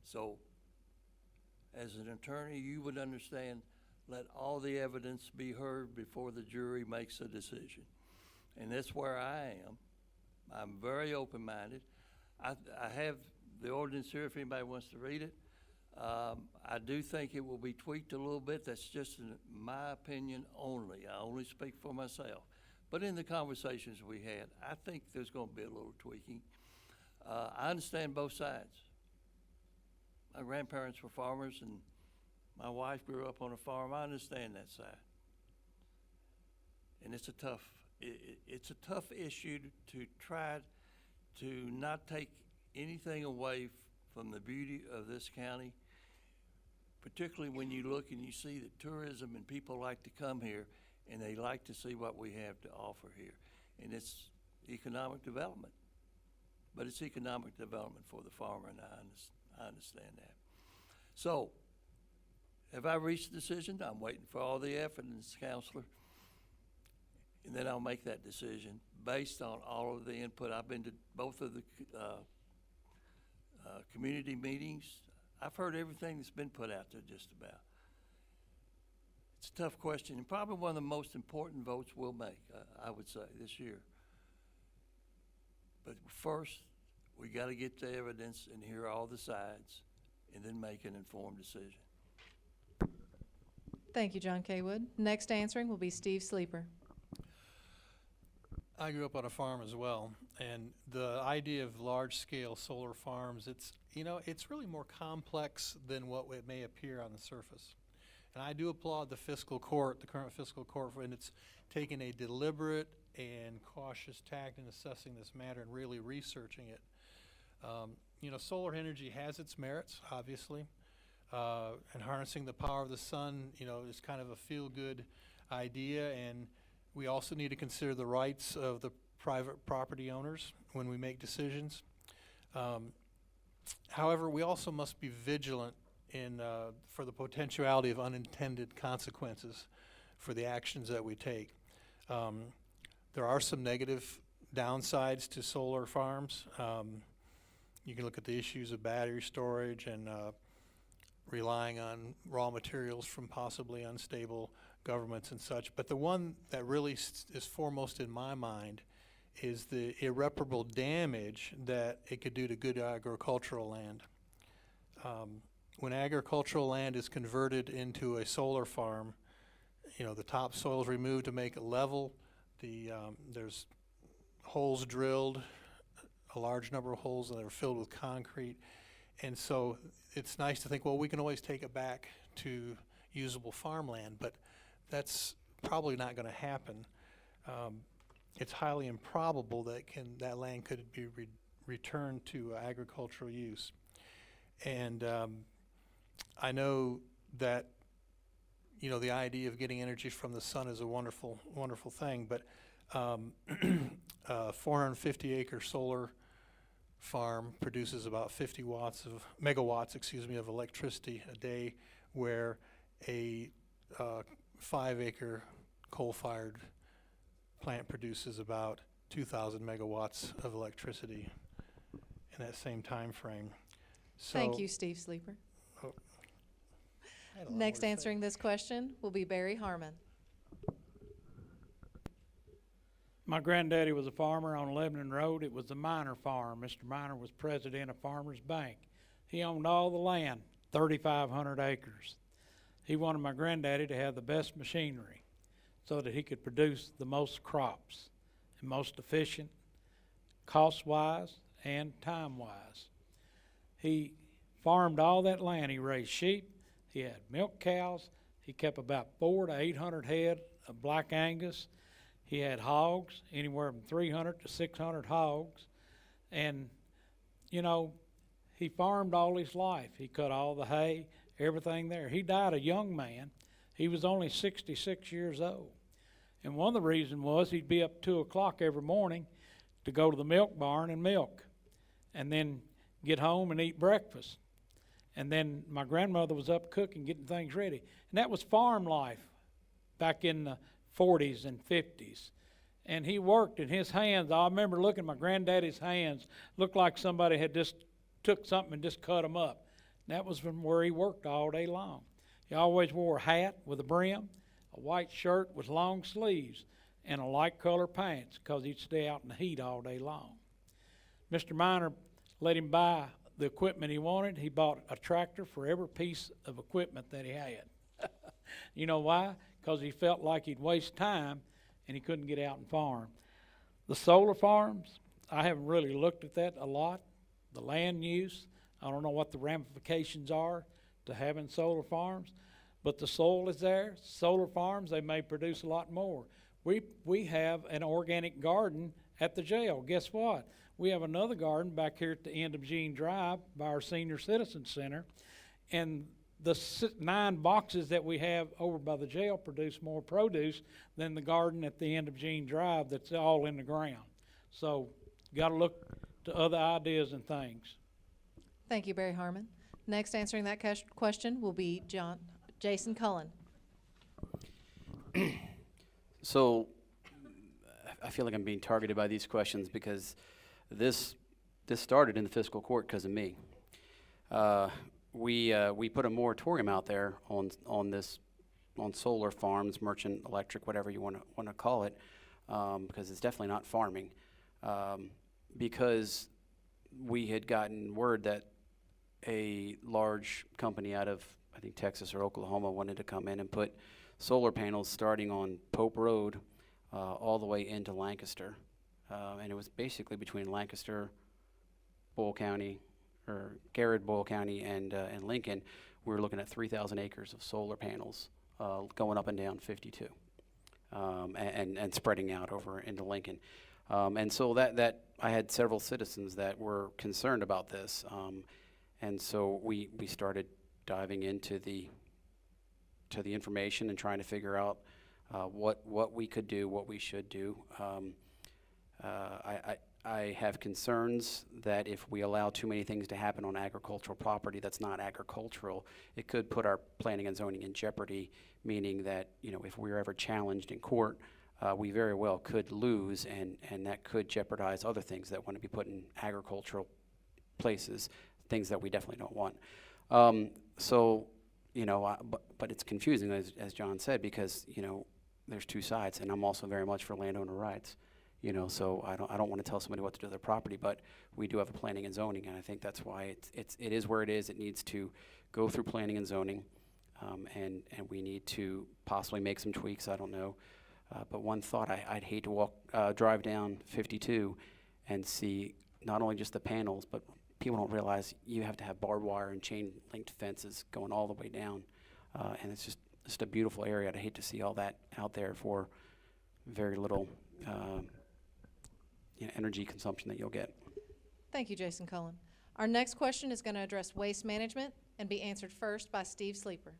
So as an attorney, you would understand, let all the evidence be heard before the jury makes a decision. And that's where I am. I'm very open-minded. I have the ordinance here if anybody wants to read it. I do think it will be tweaked a little bit. That's just my opinion only. I only speak for myself. But in the conversations we had, I think there's going to be a little tweaking. I understand both sides. My grandparents were farmers, and my wife grew up on a farm. I understand that side. And it's a tough issue to try to not take anything away from the beauty of this county, particularly when you look and you see that tourism and people like to come here and they like to see what we have to offer here. And it's economic development. but it's economic development for the farmer, and I understand that. So, have I reached a decision? I'm waiting for all the evidence, Counselor, and then I'll make that decision based on all of the input. I've been to both of the community meetings. I've heard everything that's been put out there just about. It's a tough question, and probably one of the most important votes we'll make, I would say, this year. But first, we got to get the evidence and hear all the sides, and then make an informed decision. Thank you, John K. Wood. Next answering will be Steve Sleeper. I grew up on a farm as well, and the idea of large-scale solar farms, it's really more complex than what it may appear on the surface. And I do applaud the fiscal court, the current fiscal court, and it's taken a deliberate and cautious tact in assessing this matter and really researching it. Solar energy has its merits, obviously, and harnessing the power of the sun, is kind of a feel-good idea, and we also need to consider the rights of the private property owners when we make decisions. However, we also must be vigilant for the potentiality of unintended consequences for the actions that we take. There are some negative downsides to solar farms. You can look at the issues of battery storage and relying on raw materials from possibly unstable governments and such. But the one that really is foremost in my mind is the irreparable damage that it could do to good agricultural land. When agricultural land is converted into a solar farm, the topsoil is removed to make it level. There's holes drilled, a large number of holes that are filled with concrete. And so it's nice to think, well, we can always take it back to usable farmland, but that's probably not going to happen. It's highly improbable that land could be returned to agricultural use. And I know that the idea of getting energy from the sun is a wonderful, wonderful thing, but 450-acre solar farm produces about 50 megawatts of electricity a day, where a 5-acre coal-fired plant produces about 2,000 megawatts of electricity in that same time frame. So Thank you, Steve Sleeper. I had a lot more Next to say. answering this question will be Barry Harmon. My granddaddy was a farmer on Lebanon Road. It was the Miner farm. Mr. Miner was president of Farmers Bank. He owned all the land, 3,500 acres. He wanted my granddaddy to have the best machinery so that he could produce the most crops and most efficient, cost-wise and time-wise. He farmed all that land. He raised sheep. He had milk cows. He kept about 400 to 800 head of black Angus. He had hogs, anywhere from 300 to 600 hogs. And, he farmed all his life. He cut all the hay, everything there. He died a young man. He was only 66 years old. And one of the reasons was he'd be up 2 o'clock every morning to go to the milk barn and milk, and then get home and eat breakfast. And then my grandmother was up cooking, getting things ready. And that was farm life back in the 40s and 50s. And he worked, and his hands, I remember looking at my granddaddy's hands, looked like somebody had just took something and just cut them up. And that was from where he worked all day long. He always wore a hat with a brim, a white shirt with long sleeves, and a light color pants, because he'd stay out in the heat all day long. Mr. Miner let him buy the equipment he wanted. He bought a tractor for every piece of equipment that he had. You know why? Because he felt like he'd waste time and he couldn't get out and farm. The solar farms, I haven't really looked at that a lot. The land use, I don't know what the ramifications are to having solar farms, but the soil is there. Solar farms, they may produce a lot more. We have an organic garden at the jail. Guess what? We have another garden back here at the end of Gene Drive by our Senior Citizen Center, and the 9 boxes that we have over by the jail produce more produce than the garden at the end of Gene Drive that's all in the ground. So got to look to other ideas and things. Thank you, Barry Harmon. Next, answering that question will be Jason Cullen. So I feel like I'm being targeted by these questions because this started in the fiscal court because of me. We put a moratorium out there on solar farms, merchant electric, whatever you want to call it, because it's definitely not farming. Because we had gotten word that a large company out of, I think, Texas or Oklahoma wanted to come in and put solar panels starting on Pope Road all the way into Lancaster. And it was basically between Lancaster, Boyle County, or Garrett, Boyle County, and Lincoln. We were looking at 3,000 acres of solar panels going up and down 52 and spreading out over into Lincoln. And so that I had several citizens that were concerned about this. And so we started diving into the information and trying to figure out what we could do, what we should do. I have concerns that if we allow too many things to happen on agricultural property that's not agricultural, it could put our planning and zoning in jeopardy, meaning that, you know, if we're ever challenged in court, we very well could lose, and that could jeopardize other things that want to be put in agricultural places, things that we definitely don't want. So, you know, but it's confusing, as John said, because, you know, there's two sides, and I'm also very much for landowner rights. You know, so I don't want to tell somebody what to do with their property, but we do have a planning and zoning, and I think that's why it is where it is. It needs to go through planning and zoning, and we need to possibly make some tweaks. I don't know, but one thought: I'd hate to drive down 52 and see not only just the panels, but people don't realize you have to have barbed wire and chain linked fences going all the way down, and it's just a beautiful area. I'd hate to see all that out there for very little. Energy consumption that you'll get. Thank you, Jason Cullen. Our next question is going to address waste management and be answered first by Steve Sleeper.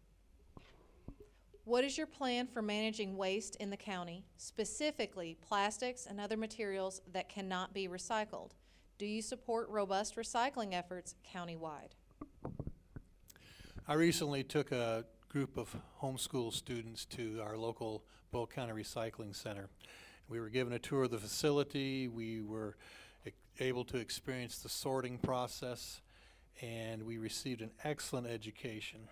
What is your plan for managing waste in the county, specifically plastics and other materials that cannot be recycled? Do you support robust recycling efforts countywide? I recently took a group of homeschool students to our local Boyle County Recycling Center. We were given a tour of the facility. We were able to experience the sorting process, and we received an excellent education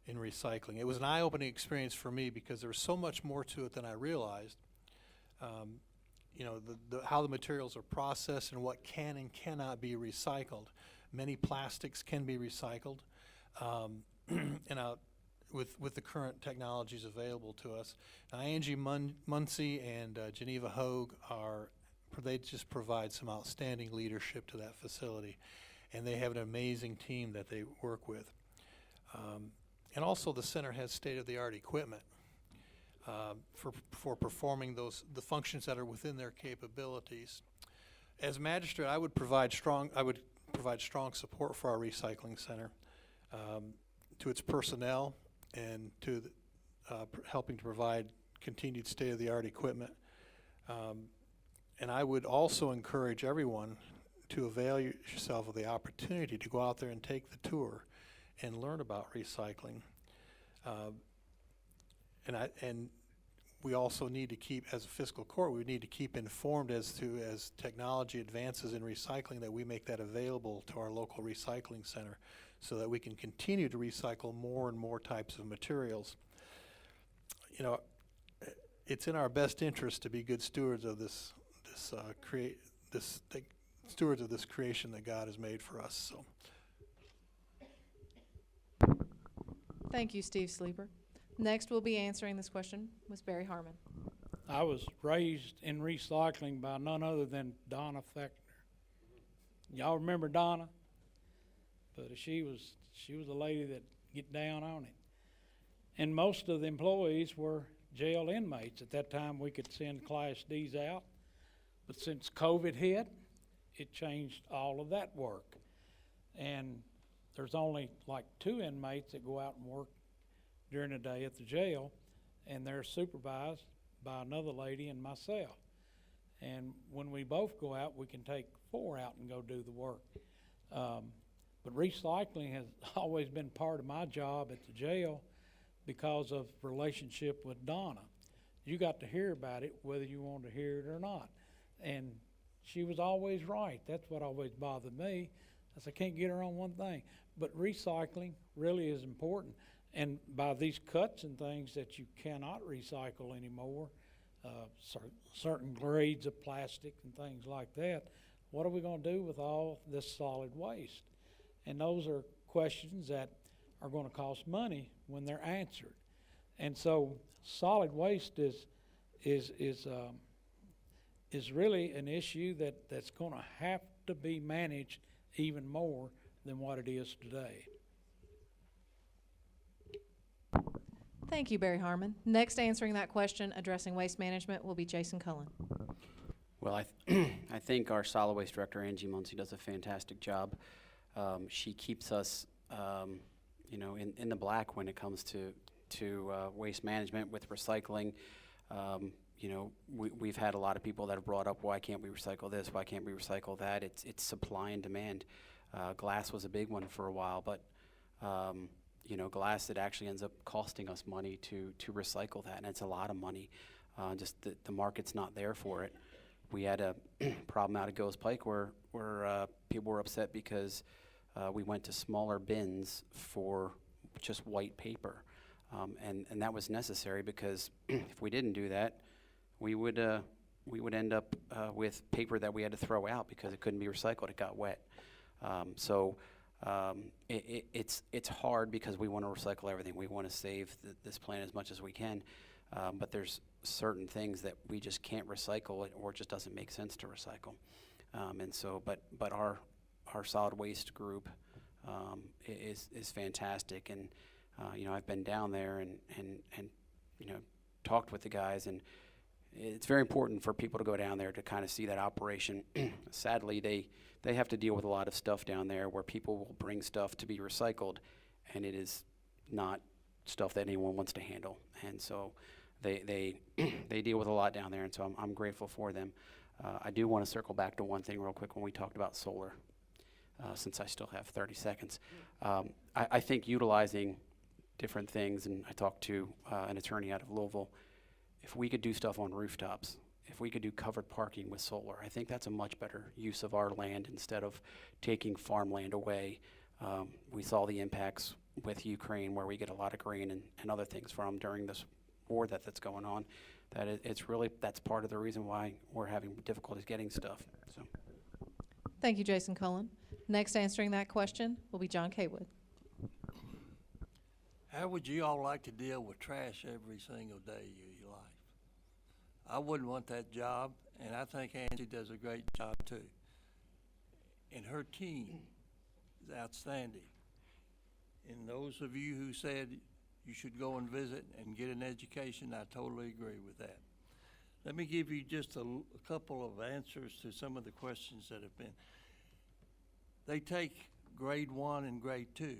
in recycling. It was an eye-opening experience for me because there was so much more to it than I realized. You know, how the materials are processed and what can and cannot be recycled. Many plastics can be recycled, and with the current technologies available to us. Now, Angie Muncie and Geneva Hogue they just provide some outstanding leadership to that facility, and they have an amazing team that they work with. And also the center has state-of-the-art equipment for performing the functions that are within their capabilities. As magistrate, I would provide strong support for our recycling center, to its personnel, and to helping to provide continued state-of-the-art equipment. And I would also encourage everyone to avail yourself of the opportunity to go out there and take the tour and learn about recycling. And we also need to keep, as a fiscal court, we need to keep informed as technology advances in recycling, that we make that available to our local recycling center, so that we can continue to recycle more and more types of materials. You know, it's in our best interest to be good stewards of stewards of this creation that God has made for us. So, Thank you, Steve Sleeper. Next, we'll be answering this question was Barry Harmon. I was raised in recycling by none other than Donna Fechner. Y'all remember Donna? But she was a lady that get down on it. And most of the employees were jail inmates. At that time, we could send Class Ds out. But since COVID hit, it changed all of that work. And there's only like 2 inmates that go out and work during the day at the jail, and they're supervised by another lady and myself. And when we both go out, we can take before out and go do the work. But recycling has always been part of my job at the jail because of relationship with Donna. You got to hear about it whether you wanted to hear it or not. And she was always right. That's what always bothered me. I said, I can't get her on one thing. But recycling really is important. And by these cuts and things that you cannot recycle anymore, certain grades of plastic and things like that, what are we going to do with all this solid waste? And those are questions that are going to cost money when they're answered. And so solid waste is really an issue that's going to have to be managed even more than what it is today. Thank you, Barry Harmon. Next answering that question, addressing waste management, will be Jason Cullen. Well, I think our solid waste director, Angie Muncie, does a fantastic job. She keeps us, in the black when it comes to waste management with recycling. We've had a lot of people that have brought up, why can't we recycle this? Why can't we recycle that? It's supply and demand. Glass was a big one for a while, but glass, it actually ends up costing us money to recycle that, and it's a lot of money. Just the market's not there for it. We had a problem out at Goes Pike where people were upset because we went to smaller bins for just white paper, and that was necessary because if we didn't do that, we would end up with paper that we had to throw out because it couldn't be recycled. It got wet. It's hard because we want to recycle everything. We want to save this planet as much as we can, but there's certain things that we just can't recycle, or it just doesn't make sense to recycle. But our solid waste group is fantastic, and I've been down there and talked with the guys, and it's very important for people to go down there to kind of see that operation. Sadly, they have to deal with a lot of stuff down there where people will bring stuff to be recycled, and it is not stuff that anyone wants to handle. And so they deal with a lot down there, and so I'm grateful for them. I do want to circle back to one thing real quick when we talked about solar, since I still have 30 seconds. I think utilizing different things, and I talked to an attorney out of Louisville, if we could do stuff on rooftops, if we could do covered parking with solar, I think that's a much better use of our land instead of taking farmland away. We saw the impacts with Ukraine, where we get a lot of grain and other things from during this war that's going on. That's part of the reason why we're having difficulties getting stuff. So. Thank you, Jason Cullen. Next answering that question will be John Kaywood. How would you all like to deal with trash every single day of your life? I wouldn't want that job, and I think Angie does a great job too. And her team is outstanding. And those of you who said you should go and visit and get an education, I totally agree with that. Let me give you just a couple of answers to some of the questions that have been. They take grade 1 and grade 2.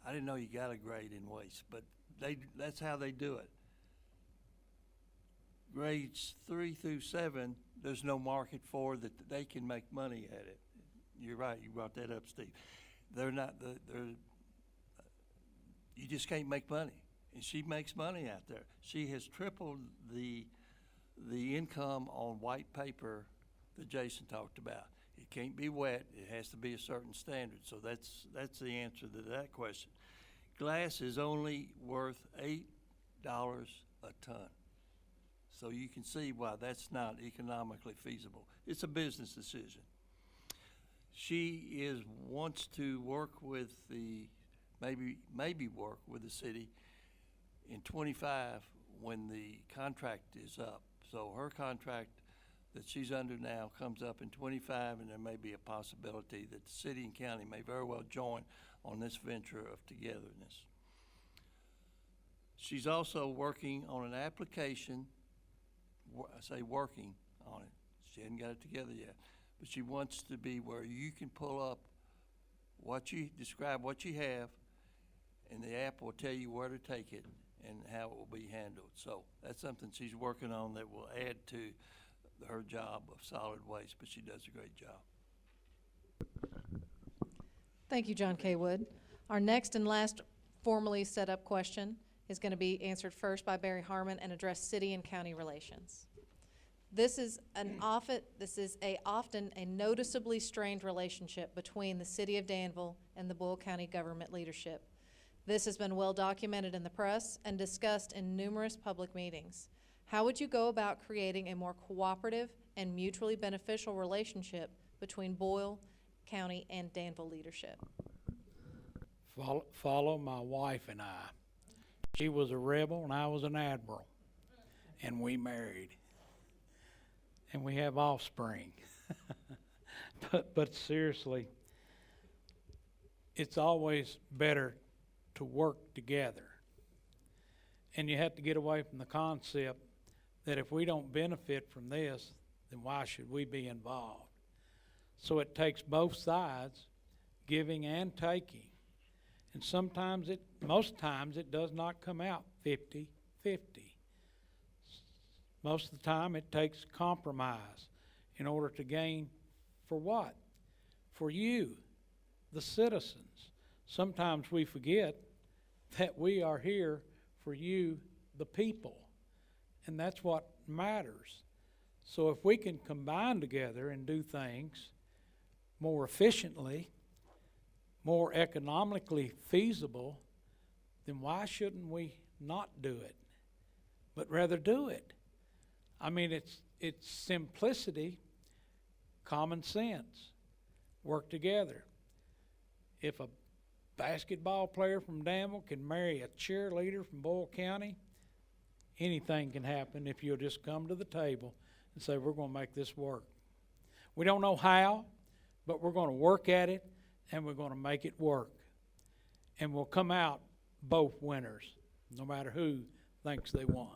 I didn't know you got a grade in waste, but that's how they do it. Grades 3 through 7, there's no market for that. They can make money at it. You're right. You brought that up, Steve. They're not. You just can't make money, and she makes money out there. She has tripled the income on white paper that Jason talked about. It can't be wet. It has to be a certain standard. So that's the answer to that question. Glass is only worth $8 a ton. So you can see why that's not economically feasible. It's a business decision. She wants to work with maybe work with the city in 25 when the contract is up. So her contract that she's under now comes up in 25, and there may be a possibility that the city and county may very well join on this venture of togetherness. She's also working on an application. I say working on it. She hasn't got it together yet, but she wants to be where you can pull up describe what you have, and the app will tell you where to take it and how it will be handled. So that's something she's working on that will add to her job of solid waste, but she does a great job. Thank you, John K. Wood. Our next and last formally set up question is going to be answered first by Barry Harmon and address city and county relations. This is often a noticeably strained relationship between the city of Danville and the Boyle County government leadership. This has been well documented in the press and discussed in numerous public meetings. How would you go about creating a more cooperative and mutually beneficial relationship between Boyle County and Danville leadership? Follow my wife and I. She was a rebel and I was an admiral, and we married, and we have offspring. But seriously, it's always better to work together, and you have to get away from the concept that if we don't benefit from this, then why should we be involved? So it takes both sides, giving and taking. And most times it does not come out 50-50. Most of the time it takes compromise in order to gain for what? For you, the citizens. Sometimes we forget that we are here for you, the people. And that's what matters. So if we can combine together and do things more efficiently, more economically feasible, then why shouldn't we not do it, but rather do it? I mean, it's simplicity, common sense, work together. If a basketball player from Danville can marry a cheerleader from Boyle County, anything can happen if you'll just come to the table and say, we're going to make this work. We don't know how, but we're going to work at it, and we're going to make it work. And we'll come out both winners, no matter who thinks they won.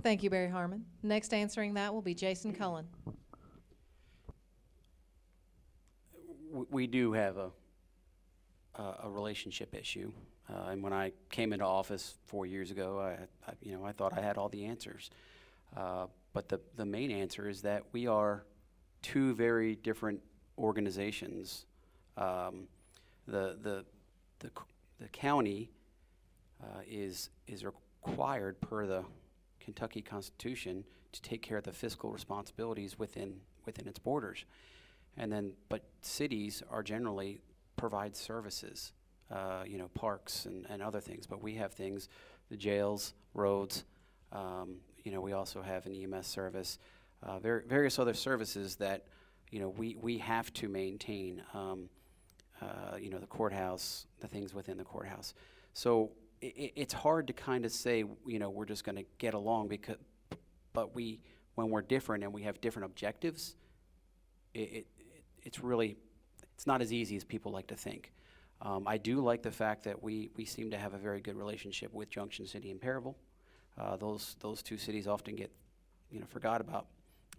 Thank you, Barry Harmon. Next answering that will be Jason Cullen. We do have a relationship issue. And when I came into office 4 years ago, I thought I had all the answers. But the main answer is that we are two very different organizations. The county is required per the Kentucky Constitution to take care of the fiscal responsibilities within its borders, but cities are generally provide services, parks and other things. But we have things, the jails, roads. We also have an EMS service, various other services that we have to maintain. The courthouse, the things within the courthouse. So it's hard to kind of say, we're just going to get along but when we're different and we have different objectives, it's not as easy as people like to think. I do like the fact that we seem to have a very good relationship with Junction City and Perryville. Those two cities often get, forgot about,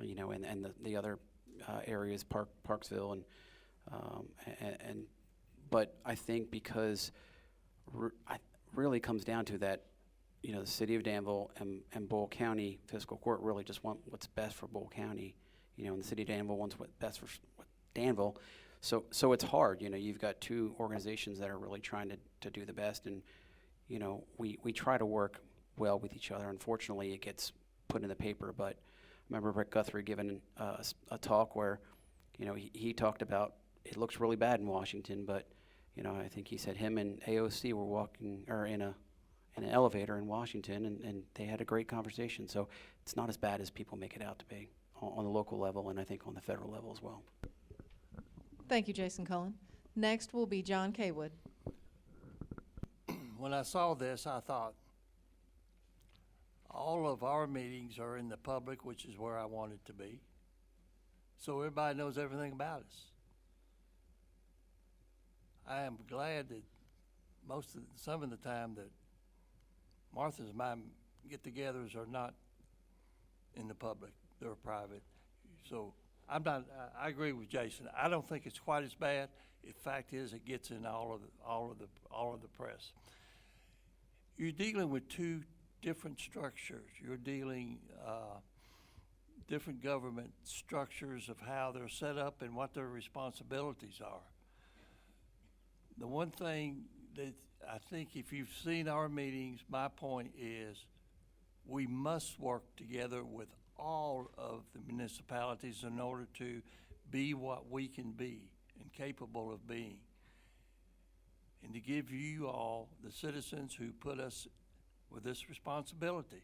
and the other areas, Parksville but I think because it really comes down to that, the city of Danville and Boyle County Fiscal Court really just want what's best for Boyle County, and the city of Danville wants what's best for Danville. So it's hard, you've got two organizations that are really trying to do the best, and, we try to work well with each other. Unfortunately, it gets put in the paper, but I remember Rick Guthrie giving a talk where, he talked about it looks really bad in Washington, but, I think he said him and AOC were walking or in an elevator in Washington, and they had a great conversation. So it's not as bad as people make it out to be on the local level, and I think on the federal level as well. Thank you, Jason Cullen. Next will be John K. Wood. When I saw this, I thought, all of our meetings are in the public, which is where I want it to be. So everybody knows everything about us. I am glad that some of the time that Martha's and my get-togethers are not in the public; they're private. So I agree with Jason. I don't think it's quite as bad. The fact is, it gets in all of the press. You're dealing with two different structures. You're dealing different government structures of how they're set up and what their responsibilities are. The one thing that I think if you've seen our meetings, my point is we must work together with all of the municipalities in order to be what we can be and capable of being. And to give you all, the citizens who put us with this responsibility,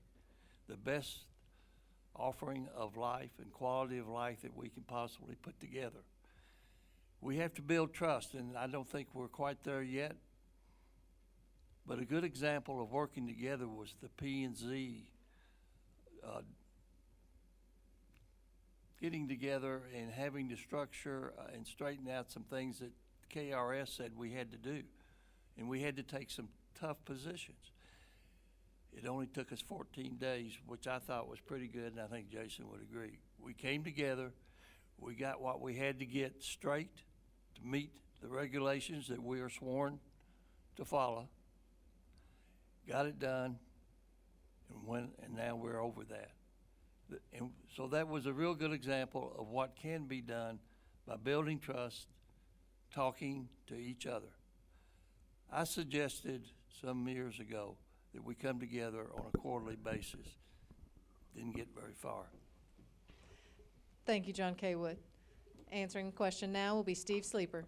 the best offering of life and quality of life that we can possibly put together. We have to build trust, and I don't think we're quite there yet. But a good example of working together was the P&Z getting together and having to structure and straighten out some things that KRS said we had to do. And we had to take some tough positions. It only took us 14 days, which I thought was pretty good, and I think Jason would agree. We came together, we got what we had to get straight to meet the regulations that we are sworn to follow, got it done, and now we're over that. And so that was a real good example of what can be done by building trust, talking to each other. I suggested some years ago that we come together on a quarterly basis. Didn't get very far. Thank you, John K. Wood. Answering the question now will be Steve Sleeper.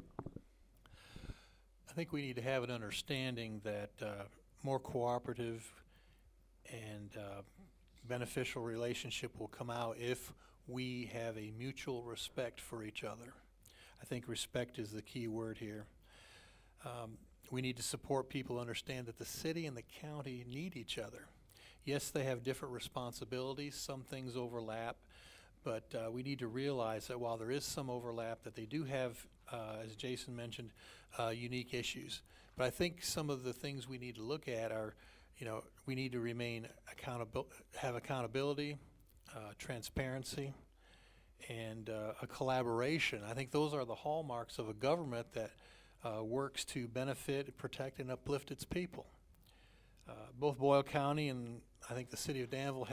I think we need to have an understanding that more cooperative and beneficial relationship will come out if we have a mutual respect for each other. I think respect is the key word here. We need to support people, understand that the city and the county need each other. Yes, they have different responsibilities, some things overlap, but we need to realize that while there is some overlap, that they do have, as Jason mentioned, unique issues. But I think some of the things we need to look at are, we need to remain accountable, have accountability, transparency, and a collaboration. I think those are the hallmarks of a government that works to benefit, protect, and uplift its people. Both Boyle County and I think the city of Danville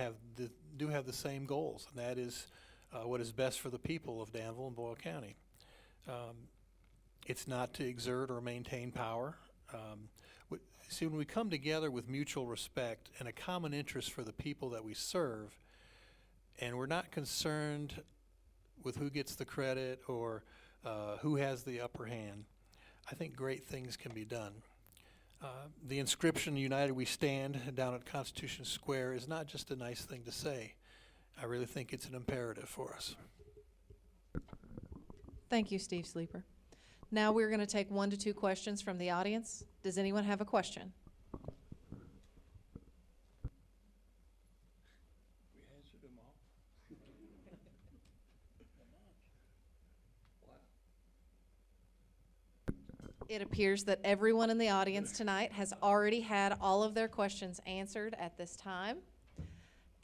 do have the same goals, and that is what is best for the people of Danville and Boyle County. It's not to exert or maintain power. See, when we come together with mutual respect and a common interest for the people that we serve, and we're not concerned with who gets the credit or who has the upper hand, I think great things can be done. The inscription, United We Stand, down at Constitution Square is not just a nice thing to say. I really think it's an imperative for us. Thank you, Steve Sleeper. Now we're going to take 1 to 2 questions from the audience. Does anyone have a question? We answered them all. It appears that everyone in the audience tonight has already had all of their questions answered at this time.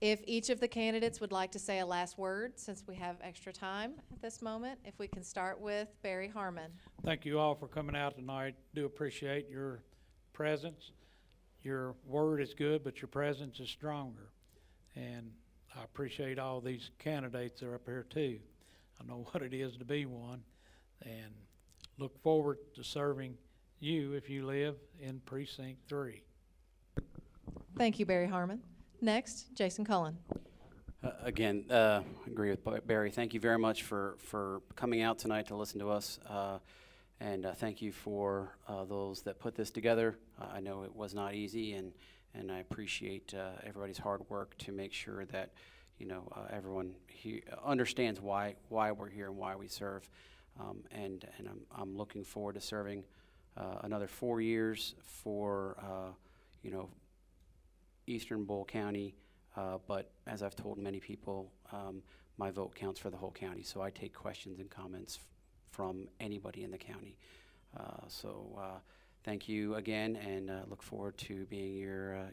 If each of the candidates would like to say a last word, since we have extra time at this moment, if we can start with Barry Harmon. Thank you all for coming out tonight. Do appreciate your presence. Your word is good, but your presence is stronger. And I appreciate all these candidates that are up here too. I know what it is to be one, and look forward to serving you if you live in Precinct 3. Thank you, Barry Harmon. Next, Jason Cullen. Again, agree with Barry. Thank you very much for coming out tonight to listen to us. And thank you for those that put this together. I know it was not easy, and I appreciate everybody's hard work to make sure that everyone here understands why we're here and why we serve. And I'm looking forward to serving another 4 years for Eastern Boyle County. But as I've told many people, my vote counts for the whole county. So I take questions and comments from anybody in the county. So thank you again, and look forward to being your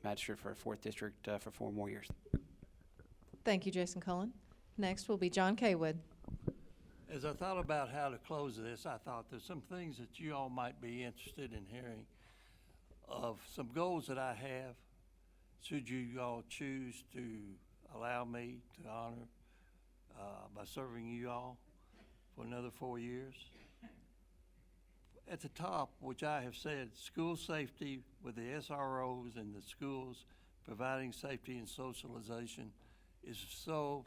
magistrate for 4th District for 4 more years. Thank you, Jason Cullen. Next will be John K. Wood. As I thought about how to close this, I thought there's some things that you all might be interested in hearing of some goals that I have, should you all choose to allow me to honor by serving you all for another 4 years. At the top, which I have said, school safety with the SROs and the schools providing safety and socialization is so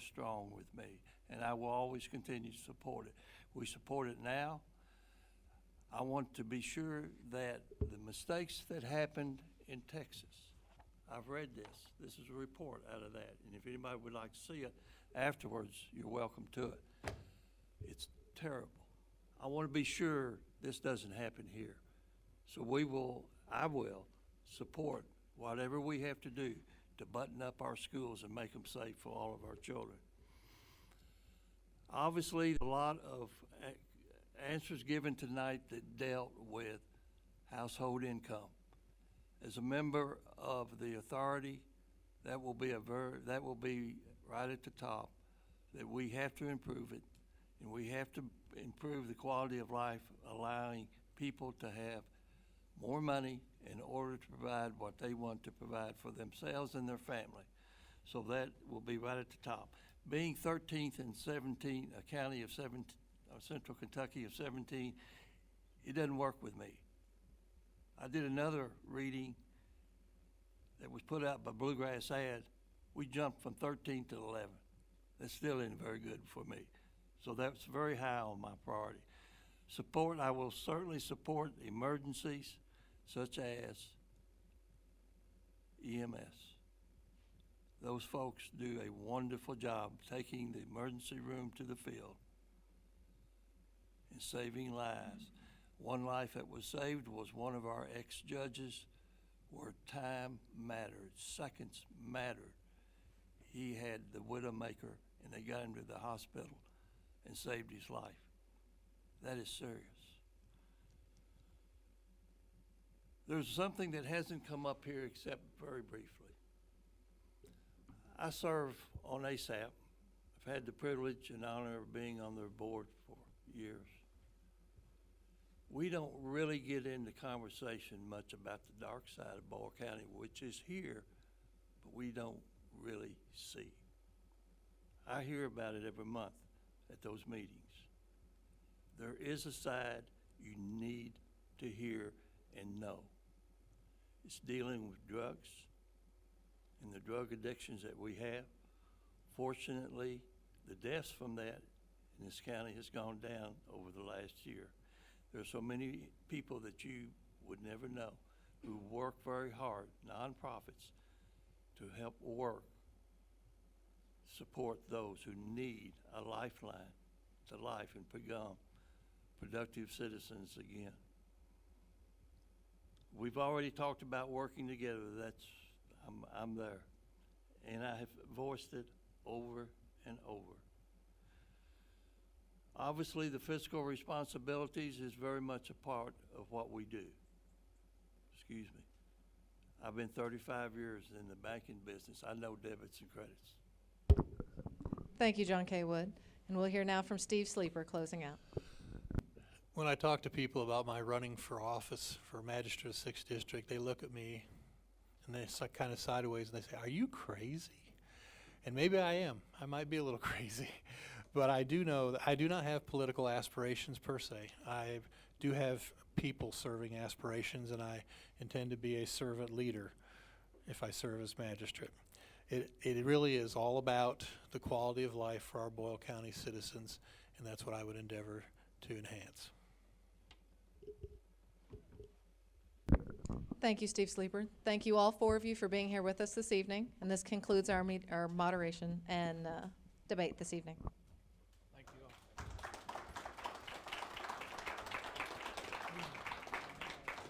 strong with me, and I will always continue to support it. We support it now. I want to be sure that the mistakes that happened in Texas, I've read this. This is a report out of that, and if anybody would like to see it afterwards, you're welcome to it. It's terrible. I want to be sure this doesn't happen here. So I will support whatever we have to do to button up our schools and make them safe for all of our children. Obviously, a lot of answers given tonight that dealt with household income. As a member of the authority, that will be right at the top, that we have to improve it, and we have to improve the quality of life, allowing people to have more money in order to provide what they want to provide for themselves and their family. So that will be right at the top. Being 13th and 17, a county of 17, Central Kentucky of 17, it doesn't work with me. I did another reading that was put out by Bluegrass Ad. We jumped from 13 to 11. That still isn't very good for me. So that's very high on my priority. Support, I will certainly support emergencies such as EMS. Those folks do a wonderful job taking the emergency room to the field and saving lives. One life that was saved was one of our ex-judges, where time mattered, seconds mattered. He had the Widowmaker, and they got him to the hospital and saved his life. That is serious. There's something that hasn't come up here except very briefly. I serve on ASAP. I've had the privilege and honor of being on their board for years. We don't really get into conversation much about the dark side of Boyle County, which is here, but we don't really see. I hear about it every month at those meetings. There is a side you need to hear and know. It's dealing with drugs and the drug addictions that we have. Fortunately, the deaths from that in this county has gone down over the last year. There's so many people that you would never know who work very hard, nonprofits, to help support those who need a lifeline to life and become productive citizens again. We've already talked about working together. I'm there. And I have voiced it over and over. Obviously, the fiscal responsibilities is very much a part of what we do. Excuse me. I've been 35 years in the banking business. I know debits and credits. Thank you, John K. Wood. And we'll hear now from Steve Sleeper, closing out. When I talk to people about my running for office for Magistrate of 6th District, they look at me and they kind of sideways and they say, "Are you crazy?" And maybe I am. I might be a little crazy. But I do know that I do not have political aspirations per se. I do have people serving aspirations, and I intend to be a servant leader if I serve as magistrate. It really is all about the quality of life for our Boyle County citizens, and that's what I would endeavor to enhance. Thank you, Steve Sleeper. Thank you all four of you for being here with us this evening, and this concludes our moderation and debate this evening.